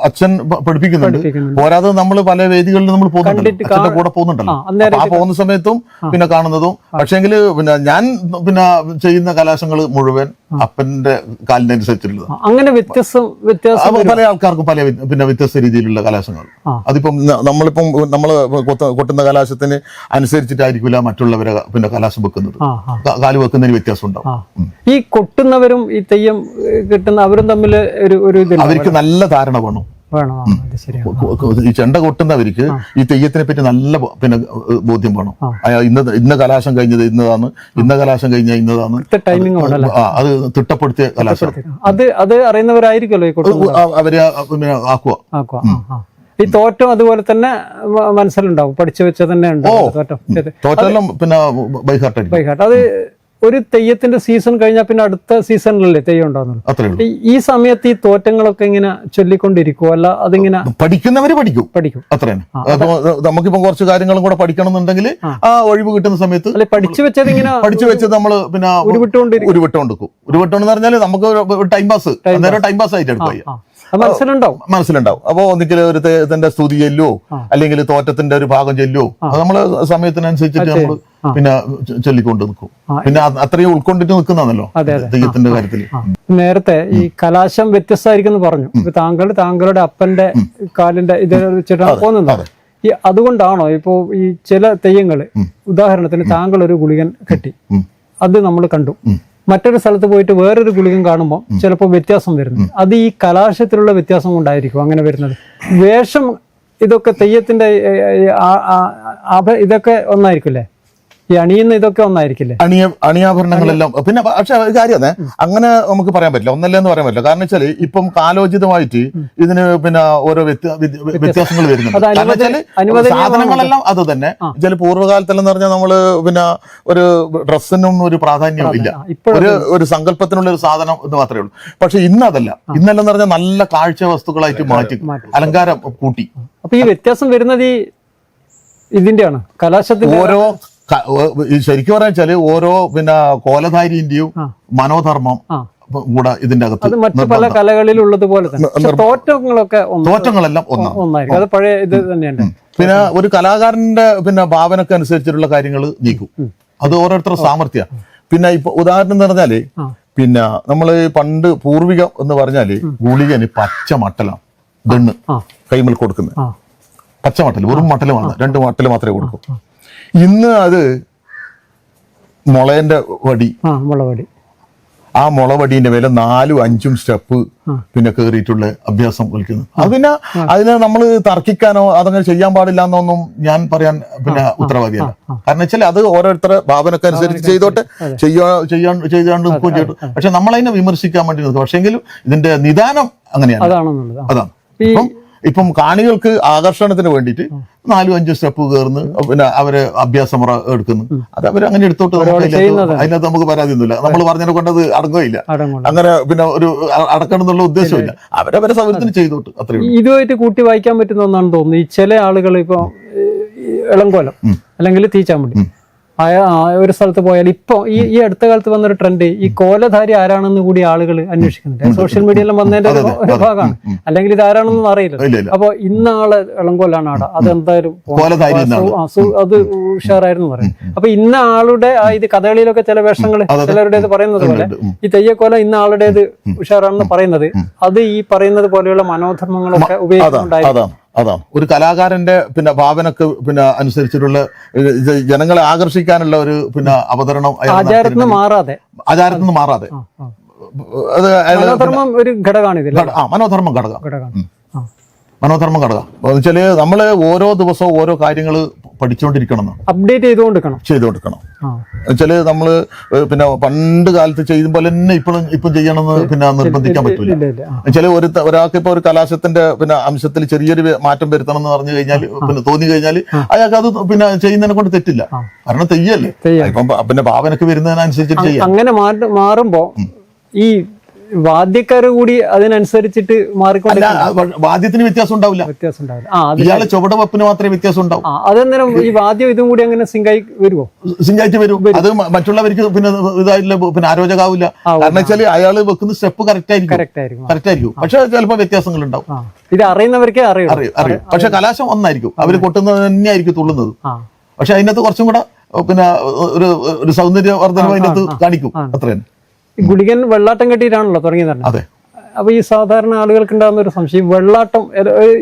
അച്ഛൻ പഠിപ്പിക്കുന്നുണ്ട്. പോരാതെ നമ്മൾ പല വേദികളിൽ നമ്മൾ പോകുന്നുണ്ടല്ലോ, കൂടെ പോകുന്നുണ്ടല്ലോ. ആ പോകുന്ന സമയത്തും പിന്നെ കാണുന്നതും. പക്ഷെങ്കിൽ പിന്നെ ഞാൻ പിന്നെ ചെയ്യുന്ന കലാശങ്ങൾ മുഴുവൻ അപ്പന്റെ കാലിനനുസരിച്ചുള്ളത്. അങ്ങനെ വ്യത്യാസം പല ആൾക്കാർക്കും പല പിന്നെ വ്യത്യസ്ത രീതിയിലുള്ള കലാശങ്ങൾ. അതിപ്പം നമ്മളിപ്പം നമ്മള് കൊട്ടുന്ന കലാശത്തിന് അനുസരിച്ചിട്ടായിരിക്കില്ല മറ്റുള്ളവരെ പിന്നെ കലാശം വെക്കുന്നത്. കാല് വെക്കുന്നതിന് വ്യത്യാസം ഉണ്ടാവും. ഈ കൊട്ടുന്നവരും ഈ തെയ്യം കിട്ടുന്ന അവരും തമ്മിൽ അവർക്ക് നല്ല ധാരണ വേണം. ഈ ചെണ്ട കൊട്ടുന്നവർക്ക് ഈ തെയ്യത്തിനെ പറ്റി നല്ല പിന്നെ ബോധ്യം വേണം. ഇന്ന കലാശം കഴിഞ്ഞത് ഇന്നതാണ്, ഇന്ന കലാശം കഴിഞ്ഞാൽ ഇന്നതാണ്, അത് തിട്ടപ്പെടുത്തിയ കലാശം. അത് അറിയുന്നവരായിരിക്കുമല്ലോ അവര് പിന്നെ ആക്കുക. ഈ തോറ്റം അതുപോലെ തന്നെ മനസ്സിലുണ്ടാവും, പഠിച്ചു വെച്ച തന്നെ ഉണ്ടാവും തോറ്റം. തോറ്റെല്ലാം പിന്നെ ബൈഹാർട്ട് അത് ഒരു തെയ്യത്തിന്റെ സീസൺ കഴിഞ്ഞാൽ പിന്നെ അടുത്ത സീസണിലല്ലേ തെയ്യം ഉണ്ടാകുന്നത്. അത്രേ ഉള്ളൂ. ഈ സമയത്ത് ഈ തോറ്റങ്ങളൊക്കെ ഇങ്ങനെ ചൊല്ലിക്കൊണ്ടിരിക്കുവോ, അല്ല അതിങ്ങനെ പഠിക്കുന്നവര് പഠിക്കും അത്രയാണ്. അപ്പൊ നമുക്കിപ്പം കുറച്ച് കാര്യങ്ങളും കൂടെ പഠിക്കണം എന്നുണ്ടെങ്കിൽ ആ ഒഴിവ് കിട്ടുന്ന സമയത്ത് അല്ലെ പഠിച്ചു വെച്ചത് ഇങ്ങനെ പഠിച്ചു വെച്ചത് നമ്മള് പിന്നെ ഉരുവിട്ടുകൊണ്ടിരിക്കും. ഉരുവിട്ടോണ്ട് പറഞ്ഞാൽ നമുക്ക് ടൈം പാസ് ആയിട്ട് എടുക്കുക, മനസ്സിലുണ്ടാവും. അപ്പൊ ഒന്നിക്കൽ ഒരു ഇതിന്റെ സ്തുതി ചെല്ലോ അല്ലെങ്കിൽ തോറ്റത്തിന്റെ ഒരു ഭാഗം ചെല്ലോ, അത് നമ്മള് സമയത്തിനനുസരിച്ചിട്ട് നമ്മള് പിന്നെ ചൊല്ലിക്കൊണ്ട് നിൽക്കും. പിന്നെ അത്രയും ഉൾക്കൊണ്ടിട്ട് നിൽക്കുന്നതാണല്ലോ തെയ്യത്തിന്റെ കാര്യത്തില്. നേരത്തെ ഈ കലാശം വ്യത്യസ്തമായിരിക്കും പറഞ്ഞു. താങ്കളുടെ അപ്പന്റെ കാലിന്റെ ഇത് വെച്ചിട്ടാണ് പോകുന്നത്. ഈ അതുകൊണ്ടാണോ ഇപ്പോ ഈ ചില തെയ്യങ്ങള്, ഉദാഹരണത്തിന് താങ്കൾ ഒരു ഗുളികൻ കെട്ടി, അത് നമ്മൾ കണ്ടു, മറ്റൊരു സ്ഥലത്ത് പോയിട്ട് വേറൊരു ഗുളികൻ കാണുമ്പോൾ ചിലപ്പോൾ വ്യത്യാസം വരുന്നു. അത് ഈ കലാശത്തിലുള്ള വ്യത്യാസം കൊണ്ടായിരിക്കും അങ്ങനെ വരുന്നത്. വേഷം ഇതൊക്കെ തെയ്യത്തിന്റെ ഇതൊക്കെ ഒന്നായിരിക്കും അല്ലേ, ഈ അണിയുന്ന ഇതൊക്കെ ഒന്നായിരിക്കില്ലേ, അണിയാഭരണങ്ങളെല്ലാം. പിന്നെ പക്ഷെ ഒരു കാര്യം അങ്ങനെ നമുക്ക് പറയാൻ പറ്റില്ല, ഒന്നല്ലെന്ന് പറയാൻ പറ്റില്ല. കാരണം വെച്ചാല് ഇപ്പം കാലോചിതമായിട്ട് ഇതിന് പിന്നെ ഓരോ വ്യത്യാസങ്ങൾ വരുന്നുണ്ട്. കാരണം വെച്ചാല് സാധനങ്ങളെല്ലാം അത് തന്നെ. ചില പൂർവ്വകാലത്തെല്ലാം പറഞ്ഞാൽ നമ്മള് പിന്നെ ഒരു ഡ്രസ്സിനും ഒരു പ്രാധാന്യം ഇല്ല, ഒരു സങ്കല്പത്തിനുള്ള ഒരു സാധനം എന്ന് മാത്രമേ ഉള്ളൂ. പക്ഷെ ഇന്നതല്ല. ഇന്നെല്ലാം പറഞ്ഞാൽ നല്ല കാഴ്ച വസ്തുക്കളായിട്ട് മാറ്റി അലങ്കാരം കൂട്ടി. അപ്പൊ ഈ വ്യത്യാസം വരുന്നത് ഈ ഇതിന്റെയാണ് കലാശത്തിന്റെ ഓരോ ശരിക്കും പറയാ വെച്ചാല് ഓരോ പിന്നെ കോലധാരിന്റെയും മനോധർമ്മം കൂടെ ഇതിന്റെ അകത്ത് മറ്റു പല കലകളിലുള്ളത് പോലെ തന്നെ തോറ്റങ്ങളെല്ലാം ഒന്നായിരിക്കും. അത് പഴയ ഇത് തന്നെയുണ്ട്. പിന്നെ ഒരു കലാകാരന്റെ പിന്നെ ഭാവനക്ക് അനുസരിച്ചിട്ടുള്ള കാര്യങ്ങൾ നീക്കും. അത് ഓരോരുത്തരുടെ സാമർഥ്യ. പിന്നെ ഇപ്പൊ ഉദാഹരണം എന്ന് പറഞ്ഞാല് പിന്നെ നമ്മള് പണ്ട് പൂർവികം എന്ന് പറഞ്ഞാല് ഗുളികന് പച്ച മട്ടലാണ് ദണ്ണ് കൈമൽ കൊടുക്കുന്നത്. പച്ച മട്ടൽ, വെറും മട്ടലുമാണ്, 2 മട്ടല് മാത്രമേ കൊടുക്കൂ. ഇന്ന് അത് മുളേന്റെ വടി, ആ മുളവടീന്റെ മേലെ 4ഉം 5ഉം സ്റ്റെപ്പ് പിന്നെ കേറിയിട്ടുള്ള അഭ്യാസം കളിക്കുന്നു. അത് പിന്നെ അതിനെ നമ്മൾ തർക്കിക്കാനോ അതങ്ങനെ ചെയ്യാൻ പാടില്ല എന്നൊന്നും ഞാൻ പറയാൻ പിന്നെ ഉത്തരവാദിയല്ല. കാരണം വെച്ചാൽ അത് ഓരോരുത്തരുടെ ഭാവനക്കനുസരിച്ച് ചെയ്തോട്ടെ, ചെയ്യാണ്ട് നിൽക്കുകയും ചെയ്തു. പക്ഷെ നമ്മളതിനെ വിമർശിക്കാൻ വേണ്ടി നിൽക്കും. പക്ഷെങ്കിലും ഇതിന്റെ നിദാനം അങ്ങനെയാണ്. അതാണ് ഇപ്പം കാണികൾക്ക് ആകർഷണത്തിന് വേണ്ടിയിട്ട് 4ഉം 5ഉം സ്റ്റെപ്പ് കയറുന്നു, പിന്നെ അവര് അഭ്യാസമുറ എടുക്കുന്നു. അത് അവർ അങ്ങനെ എടുത്തോട്ട് അതിനകത്ത് നമുക്ക് പരാതിയൊന്നുമില്ല. നമ്മൾ പറഞ്ഞതിനെ കൊണ്ട് അത് അടങ്ങുകയില്ല, അങ്ങനെ പിന്നെ ഒരു അടക്കണം എന്നുള്ള ഉദ്ദേശമില്ല. അവരവരെ സൗകര്യത്തിന് ചെയ്തോട്ട് അത്രയും. ഇതുമായിട്ട് കൂട്ടി വായിക്കാൻ പറ്റുന്ന ഒന്നാണ് തോന്നുന്നു. ഈ ചില ആളുകൾ ഇപ്പൊ ഇളങ്കോലം അല്ലെങ്കിൽ തീച്ചാമ്പടി ഒരു സ്ഥലത്ത് പോയാൽ ഇപ്പൊ ഈ അടുത്ത കാലത്ത് വന്നൊരു ട്രെൻഡ്, ഈ കോലധാരി ആരാണെന്ന് കൂടി ആളുകൾ അന്വേഷിക്കുന്നുണ്ട്. സോഷ്യൽ മീഡിയയിലും വന്നതിന്റെ ഒരു ഭാഗമാണ്. അല്ലെങ്കിൽ ഇത് ആരാണെന്നും അറിയില്ല. അപ്പൊ ഇന്ന ആള് ഇളങ്കോലാണ് ആട, അതെന്തായാലും അത് ഉഷാറായിരുന്നു പറയും. അപ്പൊ ഇന്ന ആളുടെ ഇത് കഥകളിയിലൊക്കെ ചില വേഷങ്ങൾ ചിലരുടേത് പറയുന്നത് പോലെ ഈ തെയ്യക്കോല ഇന്ന ആളുടേത് ഉഷാറാണെന്ന് പറയുന്നത്, അത് ഈ പറയുന്നത് പോലെയുള്ള മനോധർമ്മങ്ങളൊക്കെ ഉപയോഗിക്കുന്നുണ്ടായിരുന്നു. അതാണ് ഒരു കലാകാരന്റെ പിന്നെ ഭാവനക്ക് പിന്നെ അനുസരിച്ചിട്ടുള്ള ജനങ്ങളെ ആകർഷിക്കാനുള്ള ഒരു പിന്നെ അവതരണം ആചാരത്തിന് മാറാതെ അത് ഒരു ഘടകമാണ് ഇതിൽ. മനോധർമ്മം ഘടകം എന്ന് വെച്ചാല് നമ്മള് ഓരോ ദിവസവും ഓരോ കാര്യങ്ങൾ പഠിച്ചുകൊണ്ടിരിക്കണം, അപ്ഡേറ്റ് ചെയ്തുകൊണ്ടിരിക്കണം. വെച്ചാല് നമ്മള് പിന്നെ പണ്ട് കാലത്ത് ചെയ്യുമ്പോൾ തന്നെ ഇപ്പം ചെയ്യണമെന്ന് പിന്നെ നിർബന്ധിക്കാൻ പറ്റൂല. വെച്ചാല് ഒരാൾക്ക് ഇപ്പൊ ഒരു കലാശത്തിന്റെ പിന്നെ അംശത്തിൽ ചെറിയൊരു മാറ്റം വരുത്തണം എന്ന് പറഞ്ഞു കഴിഞ്ഞാൽ പിന്നെ തോന്നി കഴിഞ്ഞാൽ അയാൾക്ക് അത് പിന്നെ ചെയ്യുന്നതിനെ കൊണ്ട് തെറ്റില്ല. കാരണം തെയ്യല്ലേ, ഇപ്പം പിന്നെ ഭാവനക്ക് വരുന്നതിനനുസരിച്ചിട്ട് ചെയ്യാം. അങ്ങനെ മാറുമ്പോ ഈ വാദ്യക്കാര് കൂടി അതിനനുസരിച്ചിട്ട് മാറിക്കൊണ്ട് വാദ്യത്തിന് വ്യത്യാസം ഉണ്ടാവില്ല. ഇയാളെ ചുവട് വെപ്പിന് മാത്രമേ വ്യത്യാസം ഉണ്ടാവും. അതെന്നേരം ഈ വാദ്യം ഇതും കൂടി അങ്ങനെ സിങ്കായിട്ട് വരും. അത് മറ്റുള്ളവർക്ക് പിന്നെ ഇതായില്ല, പിന്നെ ആരോചകാവില്ല. കാരണം വെച്ചാല് അയാള് വെക്കുന്ന സ്റ്റെപ്പ് കറക്റ്റ് ആയിരിക്കും. പക്ഷെ ചിലപ്പോ വ്യത്യാസങ്ങൾ ഉണ്ടാവും. ഇത് അറിയുന്നവർക്കേ അറിയും. പക്ഷെ കലാശം ഒന്നായിരിക്കും, അവര് കൊട്ടുന്നത് തന്നെയായിരിക്കും തുള്ളുന്നത്. പക്ഷെ അതിനകത്ത് കുറച്ചും കൂടെ പിന്നെ ഒരു സൗന്ദര്യവർദ്ധനം അതിനകത്ത് കാണിക്കും. അത്ര തന്നെ. ഗുളികൻ വെള്ളാട്ടം കെട്ടിയിട്ടാണല്ലോ തുടങ്ങിയത് തന്നെ. അതെ. അപ്പൊ ഈ സാധാരണ ആളുകൾക്ക് ഉണ്ടാകുന്ന ഒരു സംശയം, വെള്ളാട്ടം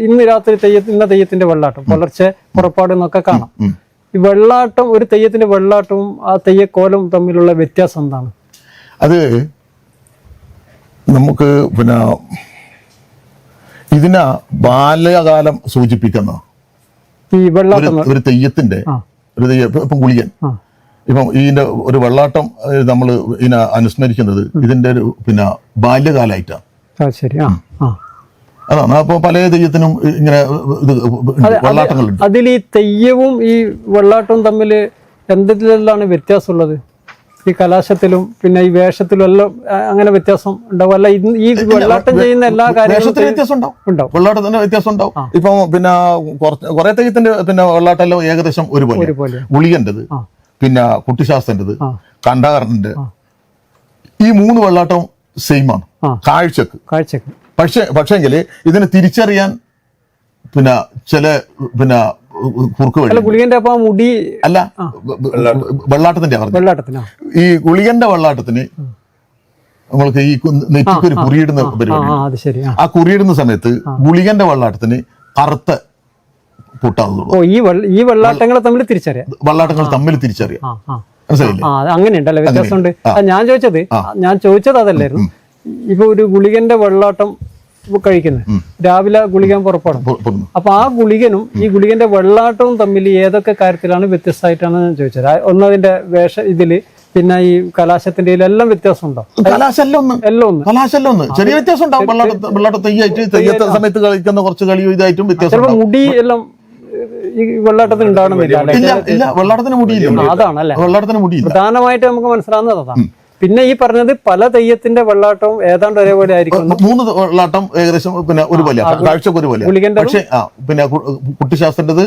ഇന്ന് രാത്രി ഇന്ന തെയ്യത്തിന്റെ വെള്ളാട്ടം, പുലർച്ചെ പുറപ്പാട് എന്നൊക്കെ കാണാം. ഈ വെള്ളാട്ടം, ഒരു തെയ്യത്തിന്റെ വെള്ളാട്ടവും ആ തെയ്യക്കോലവും തമ്മിലുള്ള വ്യത്യാസം എന്താണ്? അത് നമുക്ക് പിന്നെ ഇതിനെ ബാല്യകാലം സൂചിപ്പിക്കുന്ന ഈ വെള്ളാട്ടം ഒരു തെയ്യത്തിന്റെ ഇപ്പം ഗുളികൻ, ഇപ്പം ഇതിന്റെ ഒരു വെള്ളാട്ടം നമ്മൾ ഇതിനെ അനുസ്മരിക്കുന്നത് ഇതിന്റെ ഒരു പിന്നെ ബാല്യകാലമായിട്ടാണ്. അതാണ്. അപ്പൊ പല തെയ്യത്തിനും ഇങ്ങനെ വെള്ളാട്ടങ്ങളുണ്ട്. അതിൽ ഈ തെയ്യവും ഈ വെള്ളാട്ടവും തമ്മിൽ എന്തെല്ലാം വ്യത്യാസമുള്ളത്? ഈ കലാശത്തിലും പിന്നെ ഈ വേഷത്തിലും എല്ലാം അങ്ങനെ വ്യത്യാസം ഉണ്ടാവും? അല്ല ഈ വെള്ളാട്ടം ചെയ്യുന്ന എല്ലാ വേഷത്തിന് വ്യത്യാസം ഉണ്ടാവും, വെള്ളാട്ടത്തിന്റെ വ്യത്യാസം ഉണ്ടാവും. ഇപ്പൊ പിന്നെ കുറെ തെയ്യത്തിന്റെ പിന്നെ വെള്ളാട്ടെല്ലാം ഏകദേശം ഒരുപോലെ. ഗുളികന്റേത്, പിന്നെ കുട്ടിശാസ്ത്രന്റേത്, കണ്ടാകാരന്റെ, ഈ 3 വെള്ളാട്ടം സെയിം ആണ് കാഴ്ചക്ക്. പക്ഷേങ്കിൽ ഇതിനെ തിരിച്ചറിയാൻ പിന്നെ ചില പിന്നെ കുറുക്ക് വഴി. ഗുളികന്റെ അപ്പൊ മുടി അല്ല, വെള്ളാട്ടത്തിന്റെ ഈ ഗുളികന്റെ വെള്ളാട്ടത്തിന് നമ്മൾക്ക് ഈ നെറ്റിക്ക് ഒരു കുറിയിടുന്ന പരിപാടി. ആ കുറിയിടുന്ന സമയത്ത് ഗുളികന്റെ വെള്ളാട്ടത്തിന് കറുത്ത പൊട്ടാവുന്നുള്ളൂ. ഈ വെള്ളാട്ടങ്ങളെ തമ്മിൽ തിരിച്ചറിയാം, മനസ്സിലായില്ലേ? അങ്ങനെയുണ്ടല്ലോ, വ്യത്യാസമുണ്ട്. ഞാൻ ചോദിച്ചത് അതല്ലായിരുന്നു. ഇപ്പൊ ഒരു ഗുളികന്റെ വെള്ളാട്ടം കഴിക്കുന്നത് രാവിലെ ഗുളികൻ പുറപ്പെടും. അപ്പൊ ആ ഗുളികനും ഈ ഗുളികന്റെ വെള്ളാട്ടവും തമ്മിൽ ഏതൊക്കെ കാര്യത്തിലാണ് വ്യത്യസ്തമായിട്ടാണ് ഞാൻ ചോദിച്ചത്. ഒന്നതിന്റെ ഇതില്, പിന്നെ ഈ കലാശത്തിന്റെ എല്ലാം വ്യത്യാസം ഉണ്ടോ? എല്ലാം ചെറിയ വ്യത്യാസം ഉണ്ടാവും. വെള്ളാട്ട സമയത്ത് കളിക്കുന്ന കുറച്ച് കളി ഇതായിട്ടും വ്യത്യാസം. മുടി എല്ലാം ഈ വെള്ളാട്ടത്തിന് ഉണ്ടാവണമെന്നില്ല. വെള്ളാട്ടത്തിന് മുടിയില്ല. അതാണല്ലേ വെള്ളാട്ടത്തിന് മുടിയില്ല. പ്രധാനമായിട്ട് നമുക്ക് മനസ്സിലാവുന്നത് അതാണ്. പിന്നെ ഈ പറഞ്ഞത് പല തെയ്യത്തിന്റെ വെള്ളാട്ടവും ഏതാണ്ട് ഒരേപോലെ ആയിരിക്കും. 3 വെള്ളാട്ടം ഏകദേശം പിന്നെ ഒരുപോലെ, കാഴ്ചക്ക് ഒരുപോലെ. പക്ഷേ പിന്നെ കുട്ടിശാസ്ത്രന്റേത്,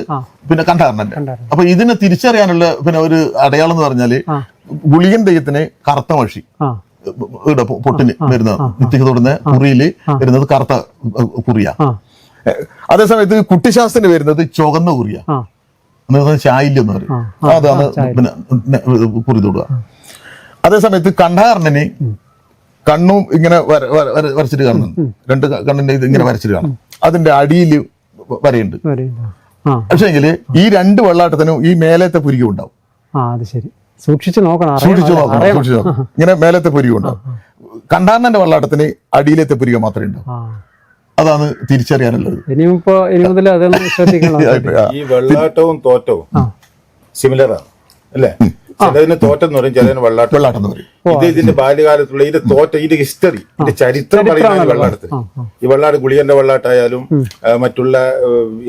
പിന്നെ കണ്ടാറിന്റെ. അപ്പൊ ഇതിനെ തിരിച്ചറിയാനുള്ള പിന്നെ ഒരു അടയാളം എന്ന് പറഞ്ഞാല്, ഗുളികൻ തെയ്യത്തിന് കറുത്ത മഷി ഇവിടെ പൊട്ടിന് വരുന്നത്, ഭിത്തിക്ക് തൊടുന്ന കുറിയില് വരുന്നത് കറുത്ത കുറിയ. അതേസമയത്ത് കുട്ടിശാസ്ത്രത്തിന് വരുന്നത് ചുവന്ന കുറിയ, ചായില്യം എന്ന് പറയും. അതാണ് പിന്നെ കുറി തൊടുക. അതേസമയത്ത് കണ്ടാറിന് കണ്ണും ഇങ്ങനെ വരച്ചിട്ട് കാണുന്നുണ്ട്, 2 കണ്ണിന്റെ ഇത് ഇങ്ങനെ വരച്ചിട്ട് കാണും. അതിന്റെ അടിയിൽ വരയുണ്ട്. പക്ഷേങ്കില് ഈ 2 വെള്ളാട്ടത്തിനും ഈ മേലത്തെ പുരികം ഉണ്ടാവും. സൂക്ഷിച്ചു നോക്കണം. ഇങ്ങനെ മേലത്തെ പുരികം ഉണ്ടാവും. കണ്ടാറിന്റെ വെള്ളാട്ടത്തിന് അടിയിലത്തെ പുരികം മാത്രമേ ഉണ്ടാവും. അതാണ് തിരിച്ചറിയാനുള്ളത്. ഈ വെള്ളാട്ടവും തോറ്റവും സിമിലറാണ് അല്ലേ? ചിലതിന് തോറ്റം എന്ന് പറയും, ചിലതിന് വെള്ളാട്ടം എന്ന് പറയും. ഇതിന്റെ ബാല്യകാലത്തുള്ള ഇതിന്റെ ഇതിന്റെ ഹിസ്റ്ററി, ഇതിന്റെ ചരിത്രം പറയുന്ന വെള്ളാട്ടത്തിന്. ഈ വെള്ളാട്ട് ഗുളികന്റെ വെള്ളാട്ടായാലും മറ്റുള്ള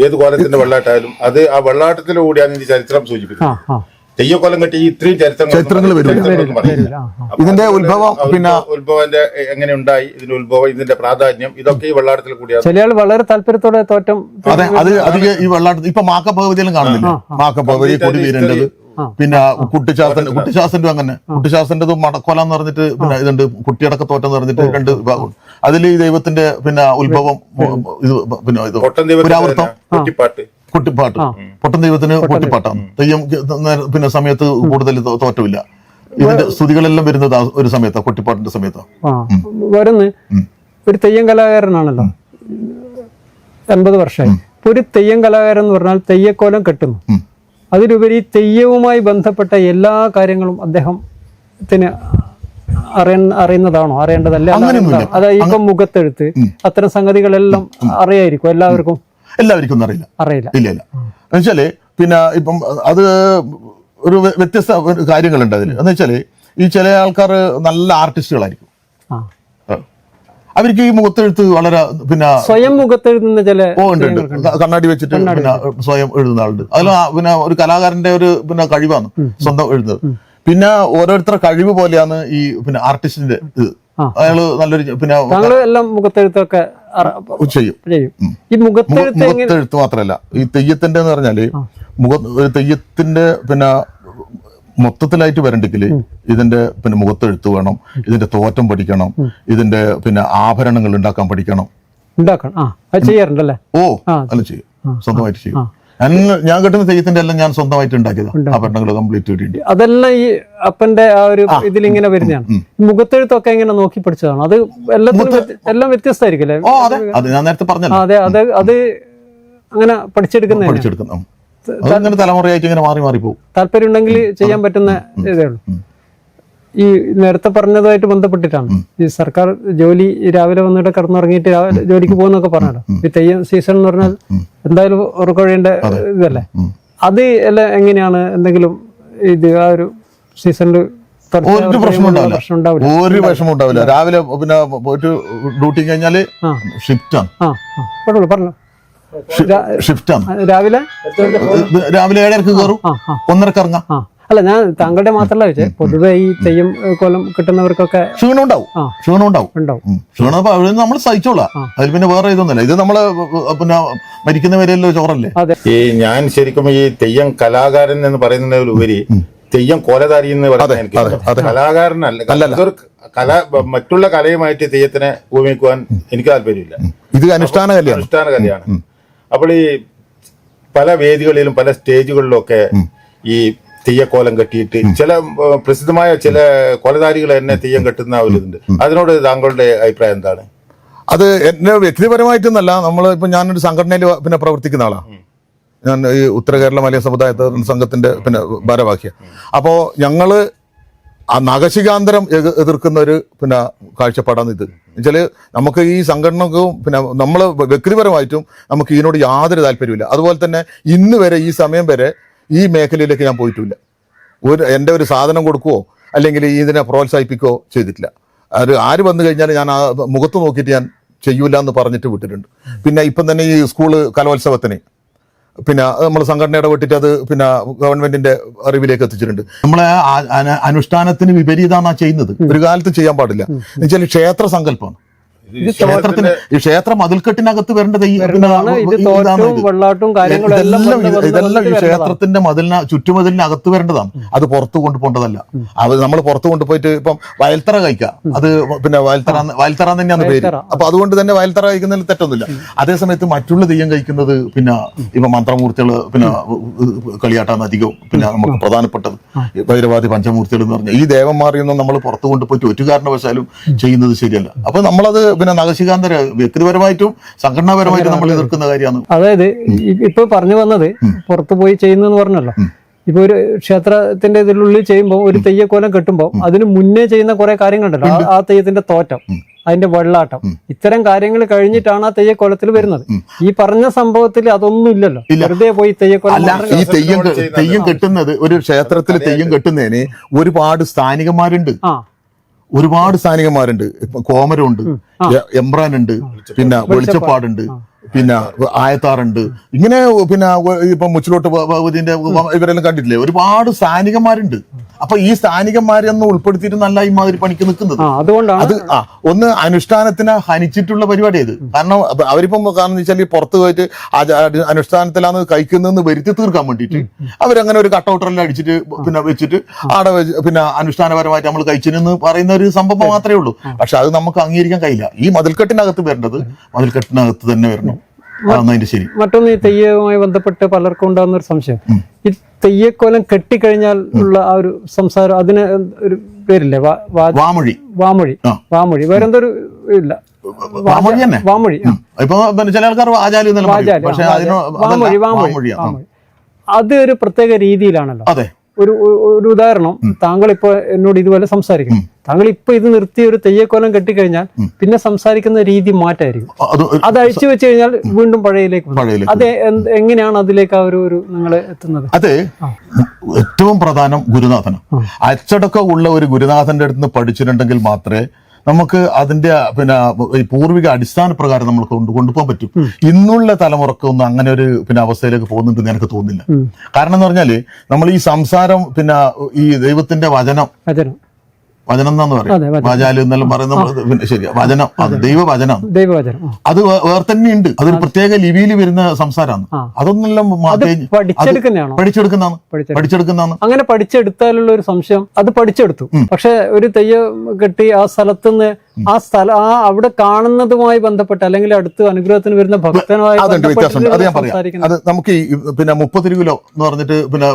ഏത് കോലത്തിന്റെ വെള്ളാട്ടായാലും അത് ആ വെള്ളാട്ടത്തിലൂടെയാണ് ഇതിന്റെ ചരിത്രം സൂചിപ്പിക്കുന്നത്. തെയ്യക്കൊല്ലം കെട്ടി ഇത്രയും ചരിത്രങ്ങൾ ഇതിന്റെ ഉത്ഭവം, പിന്നെ ഉത്ഭവന്റെ എങ്ങനെ ഉണ്ടായി, ഇതിന്റെ ഉത്ഭവം, ഇതിന്റെ പ്രാധാന്യം, ഇതൊക്കെ ഈ വെള്ളാട്ടത്തിൽ കൂടിയാണ്. ചില വളരെ താല്പര്യത്തോടെ തോറ്റം. അതെ, അത് ഈ വെള്ളാട്ടത്തിൽ ഇപ്പൊ മാക്കപ്പകുതിയിലും കാണുന്നില്ല. മാക്കപ്പകുതി, കൊടിവീരന്റേത്, പിന്നെ കുട്ടിശാസ്ത്രന്റെ അങ്ങനെ. കുട്ടിശാസ്ത്രന്റെ മടക്കൊല എന്ന് പറഞ്ഞിട്ട് പിന്നെ ഇതുണ്ട്, കുട്ടിയടക്ക തോറ്റം എന്ന് പറഞ്ഞിട്ട് 2 വിഭാഗം. അതിൽ ഈ ദൈവത്തിന്റെ പിന്നെ ഉത്ഭവം, പിന്നെ കുട്ടിപ്പാട്ട്, പൊട്ടൻ ദൈവത്തിന് കുട്ടിപ്പാട്ടാണ്. തെയ്യം പിന്നെ സമയത്ത് കൂടുതൽ തോറ്റമില്ല. ഇതിന്റെ സ്തുതികളെല്ലാം വരുന്നത് ഒരു സമയത്താ, കുട്ടിപ്പാട്ടിന്റെ സമയത്താണ് വരുന്നത്. ഒരു തെയ്യം കലാകാരനാണല്ലോ, 80 വർഷമായി. ഇപ്പൊ ഒരു തെയ്യം കലാകാരൻ എന്ന് പറഞ്ഞാൽ തെയ്യക്കോലം കെട്ടുന്നു. അതിലുപരി തെയ്യവുമായി ബന്ധപ്പെട്ട എല്ലാ കാര്യങ്ങളും അദ്ദേഹത്തിന് അറിയുന്നതാണോ? അറിയേണ്ടതല്ല. അതായത് ഇപ്പം മുഖത്തെഴുത്ത്, അത്തരം സംഗതികളെല്ലാം അറിയായിരിക്കും എല്ലാവർക്കും അറിയില്ല. ഇല്ല. എന്നുവെച്ചാല് പിന്നെ ഇപ്പം അത് ഒരു വ്യത്യസ്ത കാര്യങ്ങളുണ്ട് അതിൽ. എന്ന് വെച്ചാല് ഈ ചില ആൾക്കാർ നല്ല ആർട്ടിസ്റ്റുകളായിരിക്കും. അവർക്ക് ഈ മുഖത്തെഴുത്ത് വളരെ പിന്നെ സ്വയം മുഖത്തെഴുതുന്ന ചില ഉണ്ട്. കണ്ണാടി വെച്ചിട്ട് പിന്നെ സ്വയം എഴുതുന്ന ആളുണ്ട്. അതിൽ പിന്നെ ഒരു കലാകാരന്റെ ഒരു പിന്നെ കഴിവാണ് സ്വന്തം എഴുതുന്നത്. പിന്നെ ഓരോരുത്തരുടെ കഴിവ് പോലെയാണ് ഈ പിന്നെ ആർട്ടിസ്റ്റിന്റെ ഇത്. അയാള് നല്ലൊരു പിന്നെ എല്ലാം മുഖത്തെഴുത്തൊക്കെ ചെയ്യും. ഈ മുഖത്തെഴുത്ത് മാത്രല്ല, ഈ തെയ്യത്തിന്റെ എന്ന് പറഞ്ഞാല് ഒരു തെയ്യത്തിന്റെ പിന്നെ മൊത്തത്തിലായിട്ട് വരണ്ടെങ്കില് ഇതിന്റെ പിന്നെ മുഖത്തെഴുത്ത് വേണം, ഇതിന്റെ തോറ്റം പഠിക്കണം, ഇതിന്റെ പിന്നെ ആഭരണങ്ങൾ ഉണ്ടാക്കാൻ പഠിക്കണം. ചെയ്യാറുണ്ടല്ലേ? അല്ല ചെയ്യും, സ്വന്തമായിട്ട് ചെയ്യും. ഞാൻ കിട്ടുന്ന തെയ്യത്തിന്റെ എല്ലാം ഞാൻ സ്വന്തമായിട്ട് ഉണ്ടാക്കിയതാണ്. ആഭരണങ്ങൾ കംപ്ലീറ്റ് കിട്ടിയിട്ട് അതെല്ലാം ഈ അപ്പന്റെ ആ ഒരു ഇതിലിങ്ങനെ വരുന്നതാണ്. മുഖത്തെഴുത്തൊക്കെ ഇങ്ങനെ നോക്കി പഠിച്ചതാണ്. അത് എല്ലാം വ്യത്യസ്തമായിരിക്കും അല്ലേ? അത് ഞാൻ നേരത്തെ പറഞ്ഞല്ലോ. അതെ, അത് അങ്ങനെ പഠിച്ചെടുക്കുന്ന തലമുറയായിട്ട് ഇങ്ങനെ മാറി പോകും. താല്പര്യം ഉണ്ടെങ്കിൽ ചെയ്യാൻ പറ്റുന്ന ഇതേ ഉള്ളൂ. ഈ നേരത്തെ പറഞ്ഞതുമായിട്ട് ബന്ധപ്പെട്ടിട്ടാണ് ഈ സർക്കാർ ജോലി രാവിലെ വന്നിട്ട് കിടന്നുറങ്ങിയിട്ട് ജോലിക്ക് പോകുന്നൊക്കെ പറഞ്ഞല്ലോ. ഈ തെയ്യം സീസൺ എന്ന് പറഞ്ഞാൽ എന്തായാലും ഉറക്കൊഴിയേണ്ട ഇതല്ലേ? അത് എല്ലാം എങ്ങനെയാണ്? എന്തെങ്കിലും ഇത് ആ ഒരു സീസണിൽ ഒരു പ്രശ്നം ഉണ്ടാവില്ല. ഒരു വിഷമം ഉണ്ടാവില്ല. രാവിലെ പിന്നെ പോയിട്ട് ഡ്യൂട്ടി കഴിഞ്ഞാല് ഷിഫ്റ്റാണ്. പറഞ്ഞു ഷിഫ്റ്റാണ്. രാവിലെ 7:30 കയറും, 1:30 ഇറങ്ങാം. അല്ല, ഞാൻ താങ്കളുടെ മാത്രമല്ല വെച്ചേ, പൊതുവെ ഈ തെയ്യം കോലം കിട്ടുന്നവർക്കൊക്കെ ക്ഷീണം ഉണ്ടാവും. ക്ഷീണം നമ്മൾ സഹിച്ചോളാം. അതിൽ പിന്നെ വേറെ ഇതൊന്നുമില്ല. ഇത് നമ്മള് പിന്നെ മരിക്കുന്നവരെയല്ലോ ചോറല്ലേ. ഈ ഞാൻ ശരിക്കും ഈ തെയ്യം കലാകാരൻ എന്ന് പറയുന്നതിലുപരി തെയ്യം കോലധാരി എന്ന് പറയുന്നത് എനിക്ക് കലാകാരനല്ല. അതൊരു കല, മറ്റുള്ള കലയുമായിട്ട് തെയ്യത്തിനെ ഉപയോഗിക്കുവാൻ എനിക്ക് താല്പര്യമില്ല. ഇത് അനുഷ്ഠാന കലയാണ്. അപ്പോൾ ഈ പല വേദികളിലും പല സ്റ്റേജുകളിലും ഒക്കെ ഈ തെയ്യക്കോലം കെട്ടിയിട്ട് ചില പ്രസിദ്ധമായ ചില കോലധാരികൾ തന്നെ തെയ്യം കെട്ടുന്ന ഒരു ഇതുണ്ട്. അതിനോട് താങ്കളുടെ അഭിപ്രായം എന്താണ്? അത് എന്നെ വ്യക്തിപരമായിട്ടൊന്നല്ല. ഇപ്പൊ ഞാനൊരു സംഘടനയിൽ പിന്നെ പ്രവർത്തിക്കുന്ന ആളാണ്. ഞാൻ ഈ ഉത്തര കേരള മലയ സമുദായ സംഘത്തിന്റെ പിന്നെ ഭാരവാഹിയ. അപ്പോ ഞങ്ങള് ആ നഖശികാന്തരം എതിർക്കുന്ന ഒരു പിന്നെ കാഴ്ചപ്പാടാണ് ഇത്. എന്നുവെച്ചാല് നമുക്ക് ഈ സംഘടനക്കും പിന്നെ നമ്മൾ വ്യക്തിപരമായിട്ടും നമുക്ക് ഇതിനോട് യാതൊരു താല്പര്യമില്ല. അതുപോലെ തന്നെ ഇന്ന് വരെ ഈ സമയം വരെ ഈ മേഖലയിലേക്ക് ഞാൻ പോയിട്ടില്ല. എൻ്റെ ഒരു സാധനം കൊടുക്കുകയോ അല്ലെങ്കിൽ ഇതിനെ പ്രോത്സാഹിപ്പിക്കുകയോ ചെയ്തിട്ടില്ല. ആര് വന്നു കഴിഞ്ഞാൽ ഞാൻ ആ മുഖത്ത് നോക്കിയിട്ട് ഞാൻ ചെയ്യൂല എന്ന് പറഞ്ഞിട്ട് വിട്ടിട്ടുണ്ട്. പിന്നെ ഇപ്പം തന്നെ ഈ സ്കൂള് കലോത്സവത്തിന് പിന്നെ നമ്മൾ സംഘടനയുടെ വിട്ടിട്ട് അത് പിന്നെ ഗവൺമെന്റിന്റെ അറിവിലേക്ക് എത്തിച്ചിട്ടുണ്ട്. നമ്മളെ അനുഷ്ഠാനത്തിന് വിപരീതമാണ് ചെയ്യുന്നത്. ഒരു കാലത്ത് ചെയ്യാൻ പാടില്ല. എന്നുവെച്ചാൽ ക്ഷേത്ര സങ്കല്പമാണ്. ക്ഷേത്രത്തിന് ഈ ക്ഷേത്ര മതിൽക്കെട്ടിനകത്ത് വരേണ്ടത് ഇതെല്ലാം ഈ ക്ഷേത്രത്തിന്റെ ചുറ്റുമതിലിനകത്ത് വരേണ്ടതാണ്. അത് പുറത്തു കൊണ്ടുപോകേണ്ടതല്ല. അത് നമ്മൾ പുറത്തു കൊണ്ടുപോയിട്ട് ഇപ്പം വയൽത്തറ കഴിക്കാം. അത് പിന്നെ വയൽത്തറ തന്നെയാണ് പേര്. അപ്പൊ അതുകൊണ്ട് തന്നെ വയൽത്തറ കഴിക്കുന്നതിൽ തെറ്റൊന്നുമില്ല. അതേസമയത്ത് മറ്റുള്ള തെയ്യം കഴിക്കുന്നത് പിന്നെ ഇപ്പൊ മന്ത്രമൂർത്തികൾ പിന്നെ കളിയാട്ടാണ് അധികവും. പിന്നെ നമുക്ക് പ്രധാനപ്പെട്ടത് ഭൈരവാദി പഞ്ചമൂർത്തികൾ എന്ന് പറഞ്ഞാൽ ഈ ദേവന്മാരെയൊന്നും നമ്മൾ പുറത്തു കൊണ്ടുപോയിട്ട് ഒരു കാരണവശാലും ചെയ്യുന്നത് ശരിയല്ല. അപ്പൊ നമ്മളത് പിന്നെ നഖശികാന്തര വ്യക്തിപരമായിട്ടും സംഘടനാപരമായിട്ടും നമ്മൾ എതിർക്കുന്ന കാര്യമാണ്. അതായത് ഇപ്പൊ പറഞ്ഞു വന്നത് പുറത്തു പോയി ചെയ്യുന്നെന്ന് പറഞ്ഞല്ലോ. ഇപ്പൊ ഒരു ക്ഷേത്രത്തിന്റെ ഇതിനുള്ളിൽ ചെയ്യുമ്പോൾ ഒരു തെയ്യക്കോലം കെട്ടുമ്പോൾ അതിന് മുന്നേ ചെയ്യുന്ന കുറെ കാര്യങ്ങളുണ്ടല്ലോ. ആ തെയ്യത്തിന്റെ തോറ്റം, അതിന്റെ വെള്ളാട്ടം, ഇത്തരം കാര്യങ്ങൾ കഴിഞ്ഞിട്ടാണ് ആ തെയ്യക്കോലത്തിൽ വരുന്നത്. ഈ പറഞ്ഞ സംഭവത്തിൽ അതൊന്നും ഇല്ലല്ലോ. വെറുതെ പോയി തെയ്യക്കോലം. ഈ തെയ്യം കെട്ടുന്നത് ഒരു ക്ഷേത്രത്തിൽ തെയ്യം കെട്ടുന്നതിന് ഒരുപാട് സ്ഥാനികന്മാരുണ്ട്. ഇപ്പൊ കോമരമുണ്ട്, എംബ്രാനുണ്ട്, പിന്നെ വെളിച്ചപ്പാടുണ്ട്, പിന്നെ ആയത്താറുണ്ട്. ഇങ്ങനെ പിന്നെ ഇപ്പൊ മുച്ചിലോട്ട് ഭഗവതിന്റെ ഇവരെല്ലാം കണ്ടിട്ടില്ലേ? ഒരുപാട് സ്ഥാനികന്മാരുണ്ട്. അപ്പൊ ഈ സ്ഥാനികന്മാരെയൊന്നും ഉൾപ്പെടുത്തിയിരുന്നല്ല ഇമാതിരി പണിക്ക് നിൽക്കുന്നത്. അത് ഒന്ന് അനുഷ്ഠാനത്തിനെ ഹനിച്ചിട്ടുള്ള പരിപാടി ഇത്. കാരണം അവരിപ്പം കാരണം വെച്ചാൽ പുറത്ത് പോയിട്ട് അനുഷ്ഠാനത്തിലാണ് കഴിക്കുന്നതെന്ന് വരുത്തി തീർക്കാൻ വേണ്ടിയിട്ട് അവരങ്ങനെ ഒരു കട്ടൗട്ടറെല്ലാം അടിച്ചിട്ട് പിന്നെ വെച്ചിട്ട് ആടെ പിന്നെ അനുഷ്ഠാനപരമായിട്ട് നമ്മൾ കഴിച്ചെന്ന് പറയുന്ന ഒരു സംഭവം മാത്രമേ ഉള്ളൂ. പക്ഷെ അത് നമുക്ക് അംഗീകരിക്കാൻ കഴിയില്ല. ഈ മതിൽക്കെട്ടിനകത്ത് വരേണ്ടത് മതിൽക്കെട്ടിനകത്ത് തന്നെ വരണം. മറ്റൊന്ന്, ഈ തെയ്യവുമായി ബന്ധപ്പെട്ട് പലർക്കും ഉണ്ടാകുന്ന ഒരു സംശയം, ഈ തെയ്യക്കോലം കെട്ടിക്കഴിഞ്ഞാൽ ഉള്ള ആ ഒരു സംസാരം, അതിന് ഒരു പേരില്ലേ? വാമൊഴി വേറെന്തൊരു ഇല്ല, വാമൊഴി. ചില ആൾക്കാർ അത് ഒരു പ്രത്യേക രീതിയിലാണല്ലോ. അതെ. ഒരു ഉദാഹരണം, താങ്കൾ ഇപ്പൊ എന്നോട് ഇതുപോലെ സംസാരിക്കും. താങ്കൾ ഇപ്പൊ ഇത് നിർത്തി ഒരു തെയ്യക്കോലം കെട്ടിക്കഴിഞ്ഞാൽ പിന്നെ സംസാരിക്കുന്ന രീതി മാറ്റായിരിക്കും. അത് അഴിച്ചു വെച്ച് കഴിഞ്ഞാൽ വീണ്ടും പഴയയിലേക്ക്. അത് എങ്ങനെയാണ് അതിലേക്ക് ആ ഒരു നിങ്ങൾ എത്തുന്നത്? അത് ഏറ്റവും പ്രധാനം ഗുരുനാഥനം. അച്ചടക്കം ഉള്ള ഒരു ഗുരുനാഥന്റെ അടുത്ത് നിന്ന് പഠിച്ചിട്ടുണ്ടെങ്കിൽ മാത്രമേ നമുക്ക് അതിന്റെ പിന്നെ ഈ പൂർവിക അടിസ്ഥാന പ്രകാരം നമ്മൾ കൊണ്ടുപോകാൻ പറ്റും. ഇന്നുള്ള തലമുറക്കൊന്നും അങ്ങനെ ഒരു പിന്നെ അവസ്ഥയിലേക്ക് പോകുന്നുണ്ടെന്ന് എനിക്ക് തോന്നുന്നില്ല. കാരണം എന്ന് പറഞ്ഞാല് നമ്മൾ ഈ സംസാരം പിന്നെ ഈ ദൈവത്തിന്റെ വചനം എന്നാന്ന് പറയും, വാചാല് എന്നെല്ലാം പറയുന്ന ശരിയാ, വചനം, ദൈവവചനം. അത് വേറെ തന്നെയുണ്ട്. അതൊരു പ്രത്യേക ലിപിയിൽ വരുന്ന സംസാരമാണ്. അതൊന്നെല്ലാം പഠിച്ചെടുക്കുന്നതാണ്. അങ്ങനെ പഠിച്ചെടുത്താലുള്ള ഒരു സംശയം, അത് പഠിച്ചെടുത്തു. പക്ഷെ ഒരു തെയ്യം കെട്ടി ആ സ്ഥലത്തുനിന്ന് അവിടെ കാണുന്നതുമായി ബന്ധപ്പെട്ട് അല്ലെങ്കിൽ അടുത്ത് അനുഗ്രഹത്തിന് വരുന്ന ഭക്തനുമായി അത് നമുക്ക് പിന്നെ 30 കിലോ എന്ന് പറഞ്ഞിട്ട് പിന്നെ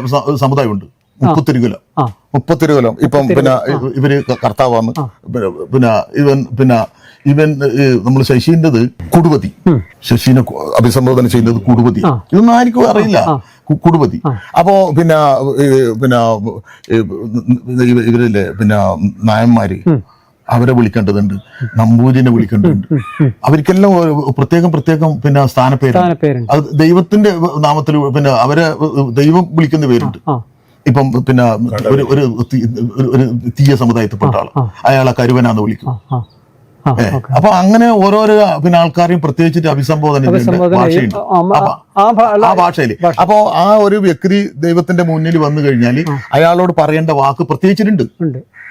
സമുദായമുണ്ട്. 30 കിലോ ഇപ്പം പിന്നെ ഇവര് കർത്താവാണ്. ഇവൻ നമ്മൾ ശശീന്റേത് കുടുപതി, ശശീനെ അഭിസംബോധന ചെയ്യുന്നത് കുടുപതി. ഇതൊന്നും ആർക്കും അറിയില്ല, കുടുപതി. അപ്പോ പിന്നെ ഇവരില്ലേ പിന്നെ നായന്മാര്, അവരെ വിളിക്കേണ്ടതുണ്ട്, നമ്പൂതിരിനെ വിളിക്കേണ്ടതുണ്ട്. അവർക്കെല്ലാം പ്രത്യേകം പിന്നെ സ്ഥാനപ്പേര്. അത് ദൈവത്തിന്റെ നാമത്തിൽ പിന്നെ അവരെ ദൈവം വിളിക്കുന്ന പേരുണ്ട്. ഇപ്പം പിന്നെ ഒരു തീയ സമുദായത്തിൽപ്പെട്ട ആള്, അയാളെ കരുവനാന്ന് വിളിക്കും. അപ്പൊ അങ്ങനെ ഓരോരോ പിന്നെ ആൾക്കാരെയും പ്രത്യേകിച്ചിട്ട് അഭിസംബോധന ഭാഷയുണ്ട്. ആ ഭാഷയിൽ അപ്പോ ആ ഒരു വ്യക്തി ദൈവത്തിന്റെ മുന്നിൽ വന്നു കഴിഞ്ഞാൽ അയാളോട് പറയേണ്ട വാക്ക് പ്രത്യേകിച്ചിട്ടുണ്ട്.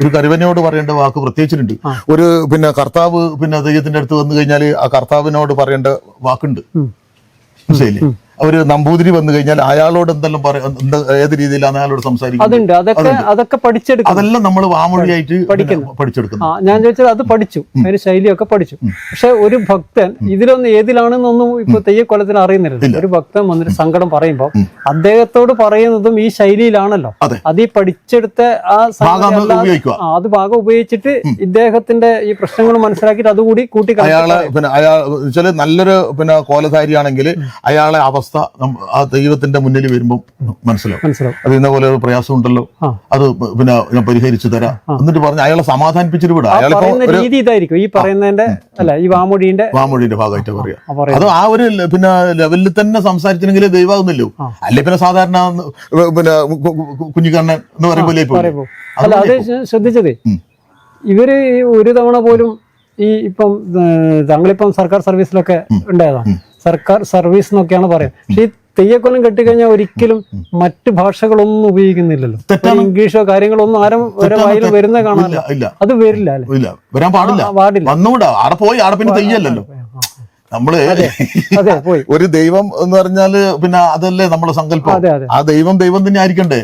ഒരു കരുവനോട് പറയേണ്ട വാക്ക് പ്രത്യേകിച്ചിട്ടുണ്ട്. ഒരു പിന്നെ കർത്താവ് പിന്നെ ദൈവത്തിന്റെ അടുത്ത് വന്നു കഴിഞ്ഞാൽ ആ കർത്താവിനോട് പറയേണ്ട വാക്കുണ്ട്. മനസ്സിലായില്ലേ? ഒരു നമ്പൂതിരി വന്നു കഴിഞ്ഞാൽ അയാളോട് എന്തെല്ലാം ഏത് രീതിയിലാണ് അയാളോട് സംസാരിക്കുന്നത് അതൊക്കെ പഠിച്ചെടുക്കും. അതെല്ലാം നമ്മൾ വാമൊഴിയായിട്ട് പഠിച്ചെടുക്കുന്നു. ഞാൻ ചോദിച്ചത് അത് പഠിച്ചു, അതിന് ശൈലിയൊക്കെ പഠിച്ചു. പക്ഷെ ഒരു ഭക്തൻ ഇതിലൊന്നും ഏതിലാണെന്നൊന്നും ഇപ്പൊ തെയ്യക്കൊലത്തിൽ അറിയുന്നില്ല. ഒരു ഭക്തൻ വന്നിട്ട് സങ്കടം പറയുമ്പോ അദ്ദേഹത്തോട് പറയുന്നതും ഈ ശൈലിയിലാണല്ലോ. അത് ഈ പഠിച്ചെടുത്ത അത് ഭാഗം ഉപയോഗിച്ചിട്ട് ഇദ്ദേഹത്തിന്റെ ഈ പ്രശ്നങ്ങൾ മനസ്സിലാക്കിയിട്ട് അതുകൂടി കൂട്ടി അയാളെ പിന്നെ നല്ലൊരു പിന്നെ കോലധാരിയാണെങ്കിൽ അയാളെ അവസ്ഥ ആ ദൈവത്തിന്റെ മുന്നിൽ വരുമ്പോൾ മനസ്സിലാവും. അത് ഇന്ന പോലെ ഒരു പ്രയാസം ഉണ്ടല്ലോ, അത് പിന്നെ ഞാൻ പരിഹരിച്ചു തരാം എന്നിട്ട് പറഞ്ഞ് അയാളെ സമാധാനിപ്പിച്ചിട്ട് വിടാം. രീതി ഇതായിരിക്കും ഈ പറയുന്നതിന്റെ അല്ല ഈ വാമൊഴിന്റെ ഭാഗമായിട്ട് പറയാം. അത് ആ ഒരു പിന്നെ ലെവലിൽ തന്നെ സംസാരിച്ചില്ലെങ്കിൽ ദൈവമാകുന്നല്ലോ. അല്ലെ പിന്നെ സാധാരണ പിന്നെ കുഞ്ഞിക്കണ്ണൻ എന്ന് പറയുമ്പോൾ അല്ല അത് ശ്രദ്ധിച്ചതേ, ഇവര് ഒരു തവണ പോലും ഈ ഇപ്പം താങ്കളിപ്പം സർക്കാർ സർവീസിലൊക്കെ ഉണ്ടായതാണ്. സർക്കാർ സർവീസ് എന്നൊക്കെയാണ് പറയാം. പക്ഷെ ഈ തെയ്യക്കൊലം കെട്ടിക്കഴിഞ്ഞാൽ ഒരിക്കലും മറ്റു ഭാഷകളൊന്നും ഉപയോഗിക്കുന്നില്ലല്ലോ. ഇംഗ്ലീഷോ കാര്യങ്ങളോ ഒന്നും ആരും ഓരോ വായിൽ വരുന്ന കാണാനില്ല. അത് വരില്ല അല്ലേ? വരാൻ പാടില്ല. വന്നുകൂടാ. അവിടെ പോയി അവിടെ പിന്നെ തെയ്യല്ലോ. നമ്മള് ഒരു ദൈവം എന്ന് പറഞ്ഞാല് പിന്നെ അതല്ലേ നമ്മളെ സങ്കല്പം. ആ ദൈവം തന്നെ ആയിരിക്കണ്ടേ,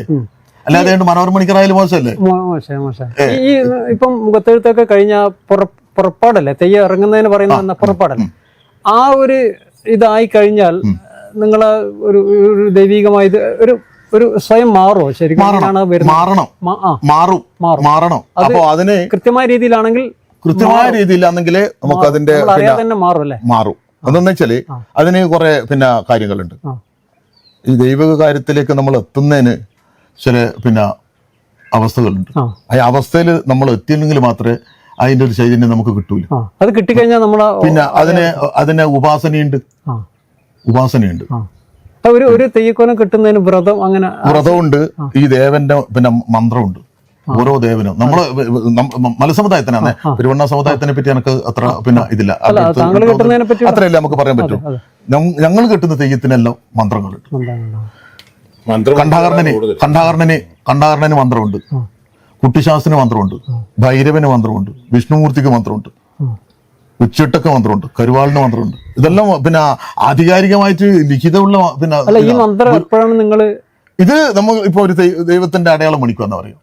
അല്ലാതെ മനോഹര മണിക്കറായാലും മോശമല്ലേ? ഈ ഇപ്പം മുഖത്തെഴുത്തൊക്കെ കഴിഞ്ഞ പുറപ്പാടല്ലേ, തെയ്യം ഇറങ്ങുന്നതിന് പറയുന്ന പുറപ്പാടല്ലേ, ആ ഒരു ഇതായി കഴിഞ്ഞാൽ നിങ്ങളെ ഒരു ദൈവികമായി ഒരു സ്വയം മാറുമോ? ശരിക്കും മാറണം. അപ്പൊ അതിന് കൃത്യമായ രീതിയിലാണെങ്കിൽ നമുക്ക് അതിന്റെ തന്നെ മാറും അല്ലേ? മാറും. അതെന്ന് വെച്ചാല് അതിന് കുറെ പിന്നെ കാര്യങ്ങളുണ്ട്. ഈ ദൈവിക കാര്യത്തിലേക്ക് നമ്മൾ എത്തുന്നതിന് ചില പിന്നെ അവസ്ഥകളുണ്ട്. ആ അവസ്ഥയിൽ നമ്മൾ എത്തിയെങ്കിൽ മാത്രമേ അതിന്റെ ഒരു ചൈതന്യം നമുക്ക് കിട്ടൂല. അത് കിട്ടിക്കഴിഞ്ഞാൽ പിന്നെ അതിന് ഉപാസനയുണ്ട്. ഒരു തെയ്യക്കോലം കിട്ടുന്നതിന് വ്രതമുണ്ട്. ഈ ദേവന്റെ പിന്നെ മന്ത്രമുണ്ട്. ഓരോ ദേവനും നമ്മള് മലസമുദായത്തിനാണ്. പെരുവണ്ണ സമുദായത്തിനെ പറ്റി എനിക്ക് അത്ര പിന്നെ ഇതില്ല, അത്രയല്ല നമുക്ക് പറയാൻ പറ്റും. ഞങ്ങൾ കിട്ടുന്ന തെയ്യത്തിനെല്ലാം മന്ത്രങ്ങളുണ്ട്. കണ്ഠാകർണന് മന്ത്രമുണ്ട്, കുട്ടിശാസ്ത്രന് മന്ത്രമുണ്ട്, ഭൈരവന് മന്ത്രമുണ്ട്, വിഷ്ണുമൂർത്തിക്ക് മന്ത്രമുണ്ട്, ഉച്ചിട്ടക്ക് മന്ത്രമുണ്ട്, കരുവാളിന് മന്ത്രമുണ്ട്. ഇതെല്ലാം പിന്നെ ആധികാരികമായിട്ട് ലിഖിതമുള്ള പിന്നെ ഈ മന്ത്രം എപ്പോഴാണ് നിങ്ങള് ഇത് നമ്മൾ ഇപ്പൊ ഒരു ദൈവത്തിന്റെ അടയാളം മണിക്കുവെന്ന് പറയും.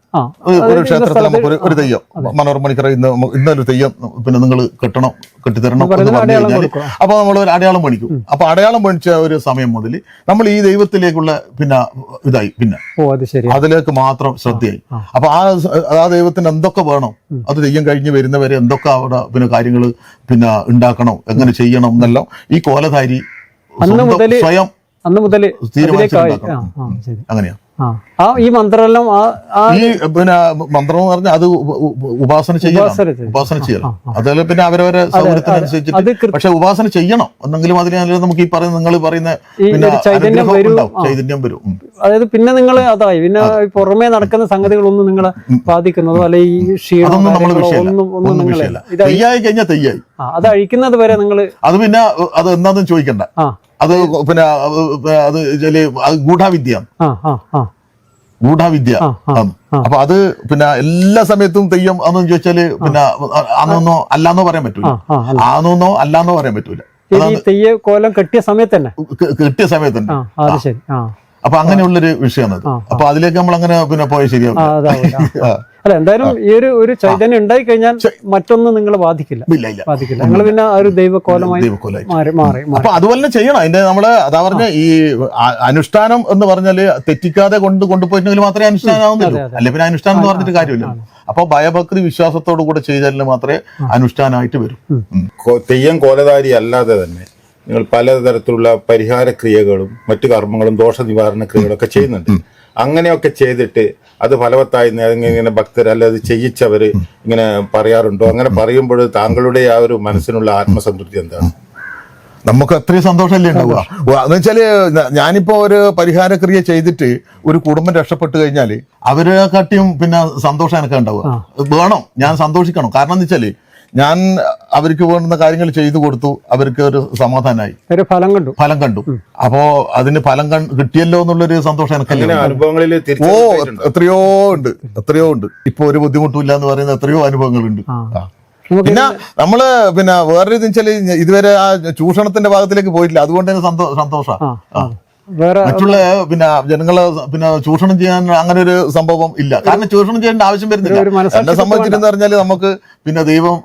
ഒരു ക്ഷേത്രത്തിൽ നമുക്ക് ഒരു തെയ്യം മനോഹര മണിക്കറ ഇന്നൊരു തെയ്യം പിന്നെ നിങ്ങൾ കെട്ടിത്തരണം എന്ന് പറഞ്ഞു കഴിഞ്ഞാൽ അപ്പൊ നമ്മൾ ഒരു അടയാളം പണിക്കും. അപ്പൊ അടയാളം പണിച്ച ഒരു സമയം മുതൽ നമ്മൾ ഈ ദൈവത്തിലേക്കുള്ള പിന്നെ ഇതായി പിന്നെ അതിലേക്ക് മാത്രം ശ്രദ്ധയായി. അപ്പൊ ആ ദൈവത്തിന് എന്തൊക്കെ വേണം, അത് തെയ്യം കഴിഞ്ഞ് വരുന്നവരെ എന്തൊക്കെ അവിടെ പിന്നെ കാര്യങ്ങൾ പിന്നെ ഉണ്ടാക്കണം, എങ്ങനെ ചെയ്യണം എന്നെല്ലാം ഈ കോലധാരി സ്വയം അങ്ങനെയാ. ഈ മന്ത്രമെല്ലാം ഈ പിന്നെ മന്ത്രം എന്ന് പറഞ്ഞാൽ അത് ഉപാസന ചെയ്യണം. അതല്ല പിന്നെ അവരവരെ സൗകര്യത്തിനനുസരിച്ചിട്ട് പക്ഷെ ഉപാസന ചെയ്യണം എന്നെങ്കിലും അതിന് നമുക്ക് ഈ പറയുന്ന നിങ്ങൾ പറയുന്ന പിന്നെ ചൈതന്യം വരും. അതായത് പിന്നെ നിങ്ങൾ അതായി പിന്നെ പുറമേ നടക്കുന്ന സംഗതികളൊന്നും നിങ്ങളെ ബാധിക്കുന്നതോ അല്ലെ ഈ ക്ഷീണം ഒന്നും തെയ്യായി കഴിഞ്ഞാൽ തെയ്യായി അത് അഴിക്കുന്നത് വരെ നിങ്ങൾ അത് പിന്നെ അത് എന്താണെന്ന് ചോദിക്കണ്ട. അത് പിന്നെ അത് ഗൂഢാവിദ്യ. അപ്പൊ അത് പിന്നെ എല്ലാ സമയത്തും തെയ്യം അതെന്ന് ചോദിച്ചാല് പിന്നെ അന്നൊന്നോ അല്ലാന്നോ പറയാൻ പറ്റൂല. ആന്നോന്നോ അല്ലാന്നോ പറയാൻ പറ്റൂല. തെയ്യക്കോലം കെട്ടിയ സമയത്ത് തന്നെ അപ്പൊ അങ്ങനെയുള്ളൊരു വിഷയമാണ്. അപ്പൊ അതിലേക്ക് നമ്മൾ അങ്ങനെ പിന്നെ പോയാൽ ശരിയാവും. അല്ല എന്തായാലും ഈ ഒരു ചൈതന്യം ഉണ്ടായി കഴിഞ്ഞാൽ മറ്റൊന്നും നിങ്ങളെ ബാധിക്കില്ല. നിങ്ങൾ പിന്നെ ആ ഒരു ദൈവക്കോലമായി മാറി. അപ്പൊ അതുപോലെ ചെയ്യണം. അതിന്റെ നമ്മള് അതാ പറഞ്ഞ ഈ അനുഷ്ഠാനം എന്ന് പറഞ്ഞാല് തെറ്റിക്കാതെ കൊണ്ടുപോയിട്ടുണ്ടെങ്കിൽ മാത്രമേ അനുഷ്ഠാനം ആവുന്നുള്ളൂ. അല്ലെ പിന്നെ അനുഷ്ഠാനം എന്ന് പറഞ്ഞിട്ട് കാര്യമില്ല. അപ്പൊ ഭയഭക്തി വിശ്വാസത്തോടു കൂടെ ചെയ്താൽ മാത്രമേ അനുഷ്ഠാനമായിട്ട് വരും. തെയ്യം കോലധാരി അല്ലാതെ തന്നെ നിങ്ങൾ പലതരത്തിലുള്ള പരിഹാര ക്രിയകളും മറ്റു കർമ്മങ്ങളും ദോഷ നിവാരണ ക്രിയകളൊക്കെ ചെയ്യുന്നുണ്ട്. അങ്ങനെയൊക്കെ ചെയ്തിട്ട് അത് ഫലവത്തായി ഇങ്ങനെ ഭക്തർ അല്ലാതെ ചെയ്യിച്ചവര് ഇങ്ങനെ പറയാറുണ്ടോ? അങ്ങനെ പറയുമ്പോൾ താങ്കളുടെ ആ ഒരു മനസ്സിനുള്ള ആത്മസംതൃപ്തി എന്താണ്? നമുക്ക് അത്രയും സന്തോഷമല്ലേ ഉണ്ടാവുക. എന്ന് വെച്ചാല് ഞാനിപ്പോ ഒരു പരിഹാരക്രിയ ചെയ്തിട്ട് ഒരു കുടുംബം രക്ഷപ്പെട്ടു കഴിഞ്ഞാല് അവരെ കാട്ടിയും പിന്നെ സന്തോഷം എനിക്ക് ഉണ്ടാവുക. വേണം, ഞാൻ സന്തോഷിക്കണം. കാരണം എന്ന് വെച്ചാല് ഞാൻ അവർക്ക് വേണ്ടുന്ന കാര്യങ്ങൾ ചെയ്തു കൊടുത്തു, അവർക്ക് ഒരു സമാധാനമായി, ഒരു ഫലം കണ്ടു. അപ്പോ അതിന് ഫലം കിട്ടിയല്ലോ എന്നുള്ളൊരു സന്തോഷം എനിക്കല്ലേ. അനുഭവങ്ങളിൽ എത്രയോ ഉണ്ട്. ഇപ്പൊ ഒരു ബുദ്ധിമുട്ടില്ല എന്ന് പറയുന്ന എത്രയോ അനുഭവങ്ങളുണ്ട്. പിന്നെ നമ്മള് വേറൊരു വെച്ചാല് ഇതുവരെ ആ ചൂഷണത്തിന്റെ ഭാഗത്തിലേക്ക് പോയിട്ടില്ല, അതുകൊണ്ട് തന്നെ സന്തോഷം. മറ്റുള്ള ജനങ്ങളെ ചൂഷണം ചെയ്യാൻ അങ്ങനെ ഒരു സംഭവം ഇല്ല, കാരണം ചൂഷണം ചെയ്യേണ്ട ആവശ്യം വരുന്നില്ല. എന്നെ സംബന്ധിച്ചിട്ടെന്ന് പറഞ്ഞാല് നമുക്ക് ദൈവം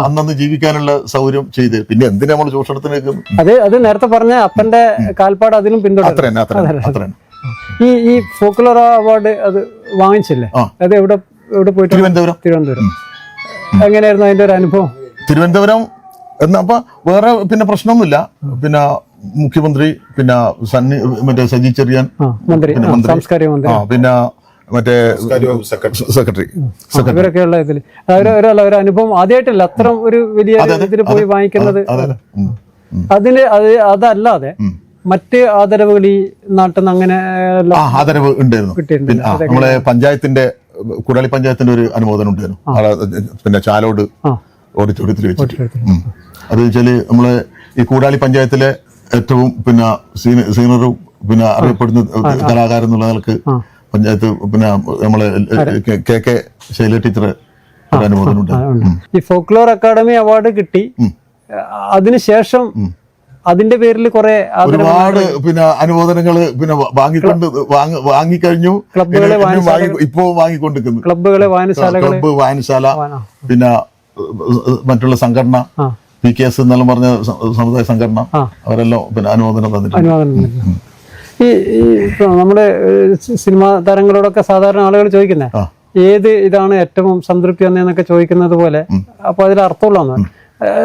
അന്നന്ന് ജീവിക്കാനുള്ള സൗകര്യം ചെയ്ത്, പിന്നെ എന്തിനാ നമ്മൾ ചൂഷണത്തിലേക്ക്. അത് നേരത്തെ പറഞ്ഞ അപ്പന്റെ കാൽപ്പാട് അതിനും പിന്തുടരും. ഈ ഫോക്ലോർ അവാർഡ് അത് വാങ്ങിച്ചില്ലേ, അത് എവിടെ പോയിട്ട്? തിരുവനന്തപുരം. എങ്ങനെയായിരുന്നു അതിന്റെ ഒരു അനുഭവം? തിരുവനന്തപുരം എന്നപ്പോ വേറെ പ്രശ്നമൊന്നുമില്ല. മുഖ്യമന്ത്രി, മറ്റേ സജി ചെറിയാൻ മന്ത്രി, സാംസ്കാരിക മന്ത്രി, മറ്റേ സെക്രട്ടറി, ഇവരൊക്കെയുള്ള ഇതിൽ ഒരു അനുഭവം ആദ്യമായിട്ടല്ല അത്ര ഒരു വലിയ ഇതിൽ പോയി വാങ്ങിക്കുന്നത്. അതല്ലാതെ മറ്റ് ആദരവുകൾ ഈ നാട്ടിൽ നിന്ന് അങ്ങനെ ആദരവ് ഉണ്ടായിരുന്നു. നമ്മളെ പഞ്ചായത്തിന്റെ, കുടാളി പഞ്ചായത്തിന്റെ ഒരു അനുമോദനം ഉണ്ടായിരുന്നു, ചാലോട് ഓഡിറ്റോറിയത്തിൽ വെച്ചിട്ട്. അത് വെച്ചാല് നമ്മള് ഈ കൂടാളി പഞ്ചായത്തിലെ ഏറ്റവും സീനിയറും അറിയപ്പെടുന്ന കലാകാരൻ എന്നുള്ള നിലക്ക് പഞ്ചായത്ത് നമ്മളെ കെ ശൈല ടീച്ചറെ അനുമോദനം ഉണ്ടായിരുന്നു. ഈ ഫോക്ലോർ അക്കാദമി അവാർഡ് കിട്ടി, അതിനുശേഷം അതിന്റെ പേരിൽ കുറെ ഒരുപാട് അനുമോദനങ്ങൾ വാങ്ങിക്കഴിഞ്ഞു. ഇപ്പോ വാങ്ങിക്കൊണ്ടിരിക്കുന്നു. ക്ലബ്ബുകള്, വായനശാല, മറ്റുള്ള സംഘടന, PKS എന്നെല്ലാം പറഞ്ഞ സമുദായ സംഘടന, അവരെല്ലാം അനുമോദനം തന്നിട്ടുണ്ട്. ഈ നമ്മുടെ സിനിമാ താരങ്ങളോടൊക്കെ സാധാരണ ആളുകൾ ചോദിക്കുന്നേ ഏത് ഇതാണ് ഏറ്റവും സംതൃപ്തി എന്നൊക്കെ ചോദിക്കുന്നത് പോലെ, അപ്പൊ അതിൽ അർത്ഥമുള്ളതാണ്.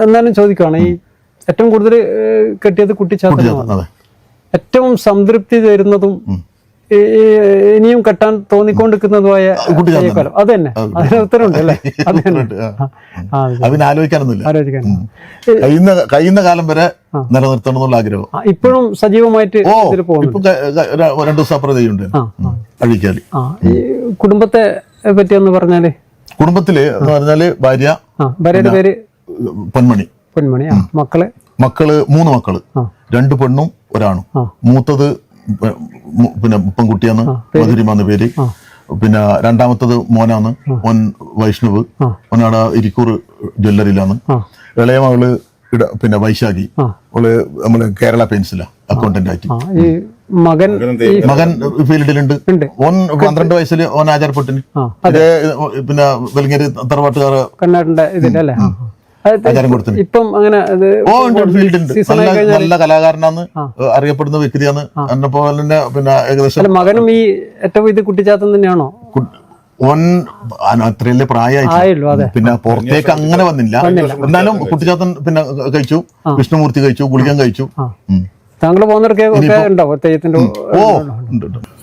എന്നാലും ചോദിക്കുവാണ്, ഈ ഏറ്റവും കൂടുതൽ കെട്ടിയത് കുട്ടിച്ചാത്തനാണ്, ഏറ്റവും സംതൃപ്തി തരുന്നതും ഇനിയും കെട്ടാൻ തോന്നിക്കൊണ്ടിരിക്കുന്നതുമായ കാലം അത് തന്നെ. അതിന് ഉത്തരവുണ്ട് അല്ലേ? ആലോചിക്കാൻ കഴിയുന്ന കാലം വരെ നിലനിർത്തണം എന്നുള്ള ആഗ്രഹം ഇപ്പോഴും സജീവമായിട്ട് പോകുന്നു. 2 ദിവസം അപ്പുറത്തേക്കുണ്ട് അഴിക്കാലി. ഈ കുടുംബത്തെ പറ്റി ഒന്ന് പറഞ്ഞാല്? കുടുംബത്തില് എന്ന് പറഞ്ഞാല് ഭാര്യയുടെ പേര് പൊന്മണി. മക്കള് 3 മക്കള്, 2 പെണ്ണും 1 ആണും. മൂത്തത് പെൺകുട്ടിയാന്ന്, മധുരിമാന്ന് പേര്. രണ്ടാമത്തത് മോനാണ്, മോൻ വൈഷ്ണവ്, മോനാടെ ഇരിക്കൂർ ജ്വല്ലറിയിലാണ്. ഇളയ മകള് വൈശാഖി, അവള് നമ്മള് കേരള പെയിന്റ്സിലാ അക്കൗണ്ടന്റ് ആയിട്ട്. മകൻ ഫീൽഡിലുണ്ട്. ഓൻ 12 വയസ്സിൽ ഓൻ ആചാരപ്പെട്ടിന് വെലിങ്ങേരി തറവാട്ടുകാർ ഇപ്പം അങ്ങനെ നല്ല കലാകാരനാണ്, അറിയപ്പെടുന്ന വ്യക്തിയാണ്. എന്നെ പോലെ തന്നെ ഏകദേശം മകനും ഈ ഏറ്റവും ഇത് കുട്ടിച്ചാത്തം തന്നെയാണോ? ഓൻ അത്രയല്ലേ പ്രായമായി, പുറത്തേക്ക് അങ്ങനെ വന്നില്ല. എന്നാലും കുട്ടിച്ചാത്തൻ കഴിച്ചു, വിഷ്ണുമൂർത്തി കഴിച്ചു, ഗുളികൻ കഴിച്ചു. താങ്കൾ പോകുന്നവർക്ക് ഉണ്ടാവും തെയ്യത്തിന്റെ?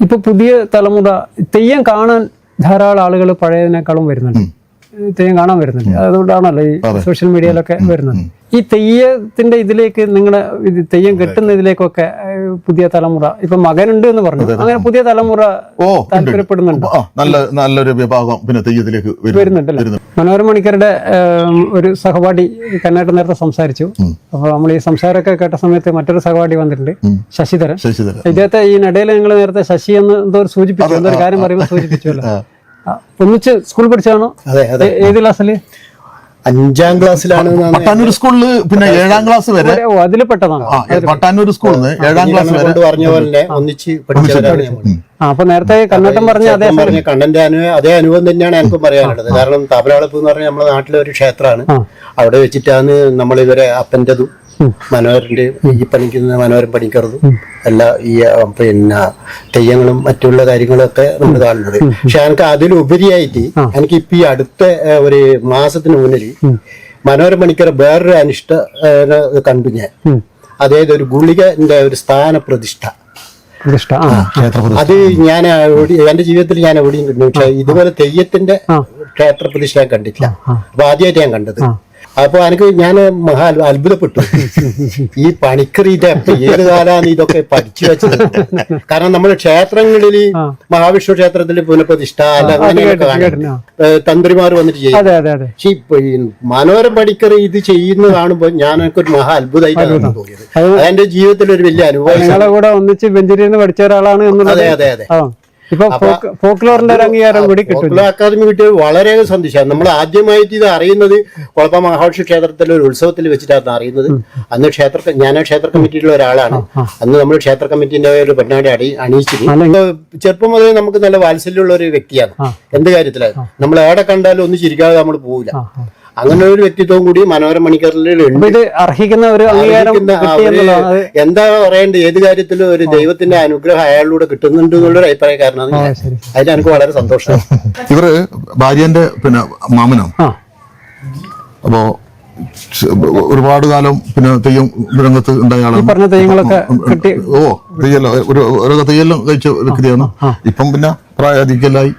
ഇപ്പൊ പുതിയ തലമുറ തെയ്യം കാണാൻ ധാരാളം ആളുകൾ പഴയതിനേക്കാളും വരുന്നുണ്ട്, തെയ്യം കാണാൻ വരുന്നുണ്ട്. അതുകൊണ്ടാണല്ലോ ഈ സോഷ്യൽ മീഡിയയിലൊക്കെ വരുന്നത്. ഈ തെയ്യത്തിന്റെ ഇതിലേക്ക് നിങ്ങളെ തെയ്യം കെട്ടുന്ന ഇതിലേക്കൊക്കെ പുതിയ തലമുറ, ഇപ്പൊ മകനുണ്ട് എന്ന് പറഞ്ഞു, അങ്ങനെ പുതിയ തലമുറ താല്പര്യപ്പെടുന്നുണ്ട്. നല്ലൊരു വിഭാഗം തെയ്യത്തിലേക്ക് വരുന്നുണ്ടല്ലോ. മനോരമ മണിക്കരുടെ ഒരു സഹപാഠി കന്നേട്ട നേരത്തെ സംസാരിച്ചു. അപ്പൊ നമ്മൾ ഈ സംസാരമൊക്കെ കേട്ട സമയത്ത് മറ്റൊരു സഹപാഠി വന്നിട്ടുണ്ട്, ശശിധരൻ. ഇദ്ദേഹത്തെ ഈ ഇടയിൽ നിങ്ങൾ നേരത്തെ ശശി എന്ന് എന്തോ സൂചിപ്പിച്ചു, എന്തൊരു കാര്യം പറയുമ്പോൾ സൂചിപ്പിച്ചല്ലോ. ഒന്നിച്ച് സ്കൂൾ പഠിച്ചാണോ? ഏത് ക്ലാസ്സില്? 5ാം ക്ലാസ്സിലാണ്. പട്ടാന്നൂർ സ്കൂളില് 7ാം ക്ലാസ് വരെ അതിൽ പെട്ടതാണ്. പട്ടാന്നൂർ സ്കൂളിൽ 7ാം ക്ലാസ് വരെ പറഞ്ഞ പോലെ ഒന്നിച്ച് പഠിച്ചവരാണ്. അപ്പൊ നേരത്തെ കണ്ണട്ടം പറഞ്ഞ കണ്ണന്റെ അതേ അനുഭവം തന്നെയാണ് എനിക്കും പറയാനുള്ളത്. കാരണം താപരാളപ്പ് എന്ന് പറഞ്ഞാൽ നമ്മുടെ നാട്ടിലെ ഒരു ക്ഷേത്രമാണ്. അവിടെ വെച്ചിട്ടാണ് നമ്മളിവരെ അപ്പൻ്റെതും മനോഹരന്റെ ഈ പണിക്കുന്ന മനോഹരൻ പണിക്കറതും എല്ലാ ഈ തെയ്യങ്ങളും മറ്റുള്ള കാര്യങ്ങളൊക്കെ നമ്മൾ കാണുന്നത്. പക്ഷെ എനിക്ക് അതിലുപരിയായിട്ട് എനിക്ക് ഇപ്പൊ ഈ അടുത്ത ഒരു മാസത്തിന് മുന്നിൽ മനോഹരൻ പണിക്കർ വേറൊരു അനിഷ്ട കണ്ടു ഞാൻ. അതായത് ഒരു ഗുളികന്റെ ഒരു സ്ഥാന പ്രതിഷ്ഠ. അത് ഞാൻ എന്റെ ജീവിതത്തിൽ ഞാൻ എവിടെയും കണ്ടു, പക്ഷെ ഇതുപോലെ തെയ്യത്തിന്റെ ക്ഷേത്ര പ്രതിഷ്ഠ ഞാൻ കണ്ടിട്ടില്ല. അപ്പൊ ആദ്യമായിട്ട് ഞാൻ കണ്ടത്. അപ്പൊ എനിക്ക് ഞാൻ മഹാ അത്ഭുതപ്പെട്ടു. ഈ പണിക്കർ ഇതൊക്കെ ഏത് കാലാണ് ഇതൊക്കെ പഠിച്ചു വെച്ചത്? കാരണം നമ്മൾ ക്ഷേത്രങ്ങളിൽ മഹാവിഷ്ണു ക്ഷേത്രത്തിൽ പുനഃപ്രതിഷ്ഠ അല്ല അങ്ങനെയൊക്കെ കാണും, തന്ത്രിമാർ വന്നിട്ട് ചെയ്യും. പക്ഷെ ഈ മനോഹരൻ പണിക്കർ ഇത് ചെയ്യുന്നത് കാണുമ്പോൾ ഞാൻ എനിക്കൊരു മഹാ അത്ഭുതമായിട്ടാണ് തോന്നിയത്. അതെന്റെ ജീവിതത്തിൽ ഒരു വലിയ അനുഭവം. കൂടെ ഒന്നിച്ച് ബെഞ്ചിരിന്ന് പഠിച്ച ഒരാളാണ്. അതെ അതെ അതെ. ഇപ്പൊ ഫോക്ലോറിന്റെ ഒരു അംഗീകാരം കൂടി ഫോക്ലോർ അക്കാദമി കിട്ടിയത് വളരെ സന്തോഷമാണ്. നമ്മൾ ആദ്യമായിട്ട് ഇത് അറിയുന്നത് കുളപ്പ മഹാവിഷ്ണു ക്ഷേത്രത്തിലെ ഒരു ഉത്സവത്തിൽ വെച്ചിട്ടാണ് അറിയുന്നത്. അന്ന് ഞാൻ ക്ഷേത്ര കമ്മിറ്റിയിലുള്ള ഒരാളാണ്. അന്ന് നമ്മൾ ക്ഷേത്ര കമ്മിറ്റിന്റെ ഒരു പരിപാടി അണിയിച്ചിരുന്നു. ചെറുപ്പം മുതലേ നമുക്ക് നല്ല വാത്സല്യമുള്ള ഒരു വ്യക്തിയാണ്. എന്ത് കാര്യത്തിലാണ് നമ്മൾ എവിടെ കണ്ടാലും ഒന്നും ചിരിക്കാതെ നമ്മൾ പോവില്ല. അങ്ങനെ ഒരു വ്യക്തിത്വം കൂടി മനോഹരൻ പണിക്കറിൽ ഉണ്ട്. അർഹിക്കുന്ന ഒരു എന്താ പറയേണ്ടത്, ഏത് കാര്യത്തിലും ഒരു ദൈവത്തിന്റെ അനുഗ്രഹം അയാളിലൂടെ കിട്ടുന്നുണ്ട് എന്നുള്ളൊരു അഭിപ്രായക്കാരനാണ്. അതിന് എനിക്ക് വളരെ സന്തോഷം. ഇവര് ഭാര്യന്റെ പിന്നെ മാമനാണ്. അപ്പോ ഒരുപാട് കാലം പിന്നെ തെയ്യം രംഗത്ത് ഉണ്ടായ ആളാണ്. തെയ്യല്ലോ തെയ്യെല്ലാം കഴിച്ച വ്യക്തിയാണ്. ഇപ്പം പിന്നെ പ്രായാധിക്യലായി.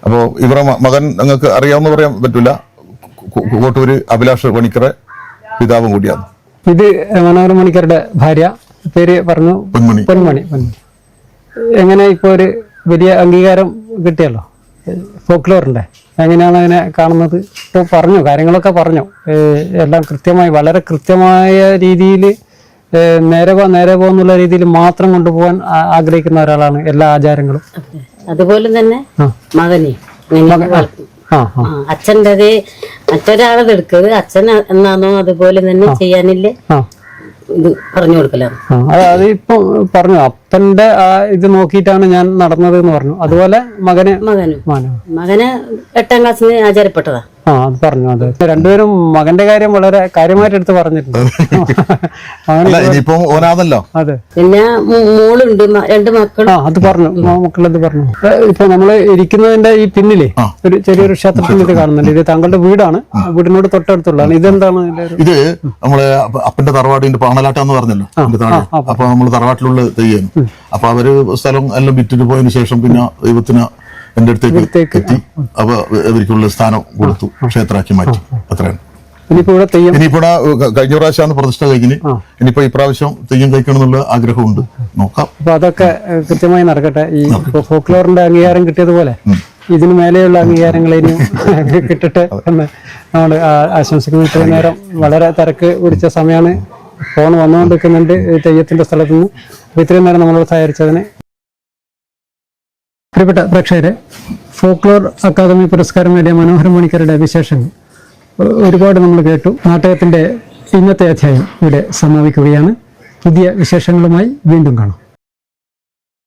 അപ്പോ ഇവരെ മകൻ നിങ്ങൾക്ക് അറിയാമെന്ന് പറയാൻ പറ്റൂല. കോട്ടൂര് അഭിലാഷ് പണിക്കറെ പിതാവും കൂടിയാണ്. ഇത് മനോഹരൻ പണിക്കരുടെ ഭാര്യ, പേര് പറഞ്ഞു പൊന്മണി. എങ്ങനെ ഇപ്പൊ ഒരു വലിയ അംഗീകാരം കിട്ടിയല്ലോ ഫോക്ലോറിന്റെ, എങ്ങനെയാണ് അതിനെ കാണുന്നത്? ഇപ്പൊ പറഞ്ഞു, കാര്യങ്ങളൊക്കെ പറഞ്ഞു, എല്ലാം കൃത്യമായി വളരെ കൃത്യമായ രീതിയിൽ നേരെ പോ എന്നുള്ള രീതിയിൽ മാത്രം കൊണ്ടുപോകാൻ ആഗ്രഹിക്കുന്ന ഒരാളാണ് എല്ലാ ആചാരങ്ങളും. അതുപോലെ തന്നെ മകനെ അച്ഛൻ്റെ മറ്റൊരാളത് എടുക്കരുത്, അച്ഛൻ എന്നാണോ അതുപോലെ തന്നെ ചെയ്യാനില്ലേ ഇത് പറഞ്ഞു കൊടുക്കലാണ്. അതിപ്പോ പറഞ്ഞു അപ്പന്റെ ആ ഇത് നോക്കിയിട്ടാണ് ഞാൻ നടന്നത് എന്ന് പറഞ്ഞു. അതുപോലെ മകന് 8ാം ക്ലാസ്സിന് ആചാരപ്പെട്ടതാ. അത് പറഞ്ഞു. അതെ, രണ്ടുപേരും മകന്റെ കാര്യം വളരെ കാര്യമായിട്ട് എടുത്ത് പറഞ്ഞിട്ടുണ്ട്. അതെ, പിന്നെ മോളുണ്ട്, 2 മക്കൾ. അത് പറഞ്ഞു, മക്കളത് പറഞ്ഞു. ഇപ്പൊ നമ്മള് ഇരിക്കുന്നതിന്റെ ഈ പിന്നിലെ ഒരു ചെറിയൊരു ക്ഷേത്രത്തിന്റെ ഇത് കാണുന്നുണ്ട്. ഇത് താങ്കളുടെ വീടാണ്, വീടിനോട് തൊട്ടടുത്തുള്ളതാണ്. ഇതെന്താണ്? ഇത് നമ്മളെ അപ്പന്റെ തറവാടിന്റെ പാണലാട്ടാന്ന് പറഞ്ഞല്ലോ. അപ്പൊ നമ്മള് തറവാട്ടിലുള്ള തെയ്യം. അപ്പൊ അവര് സ്ഥലം എല്ലാം വിറ്റിട്ട് പോയതിനു ശേഷം പിന്നെ ദൈവത്തിന് എന്റെ അടുത്തേക്ക് എത്തി. അപ്പൊ ഇവർക്കുള്ള സ്ഥാനം കൊടുത്തു, ക്ഷേത്രമാക്കി മാറ്റി. അത്രയാണ്. ഇനിയിപ്പോ കഴിഞ്ഞ പ്രാവശ്യമാണ് പ്രതിഷ്ഠ കഴിക്കുന്നത്. ഇനിയിപ്പോ ഇപ്രാവശ്യം തെയ്യം കഴിക്കണം എന്നുള്ള ആഗ്രഹമുണ്ട്. നോക്കാം. അപ്പൊ അതൊക്കെ കൃത്യമായി നടക്കട്ടെ. ഈ ഫോക്ലോറിന്റെ അംഗീകാരം കിട്ടിയതുപോലെ ഇതിനു മേലെയുള്ള അംഗീകാരങ്ങൾ ഇനിയും കിട്ടട്ടെ എന്ന് നമ്മൾ ആശംസിക്കുന്നു. ഇത്രയും നേരം വളരെ തിരക്ക് പിടിച്ച സമയമാണ്, ഫോൺ വന്നുകൊണ്ടിരിക്കുന്നുണ്ട് തെയ്യത്തിന്റെ സ്ഥലത്ത് നിന്ന്. അപ്പൊ ഇത്രയും നേരം നമ്മളോട് സഹകരിച്ചതിന് പ്രിയപ്പെട്ട പ്രേക്ഷകരെ, ഫോക്ലോർ അക്കാദമി പുരസ്കാരം നേടിയ മനോഹരൻ പണിക്കരുടെ വിശേഷങ്ങൾ ഒരുപാട് നമ്മൾ കേട്ടു. നാടകത്തിന്റെ ഇന്നത്തെ അധ്യായം ഇവിടെ സമാപിക്കുകയാണ്. പുതിയ വിശേഷങ്ങളുമായി വീണ്ടും കാണാം.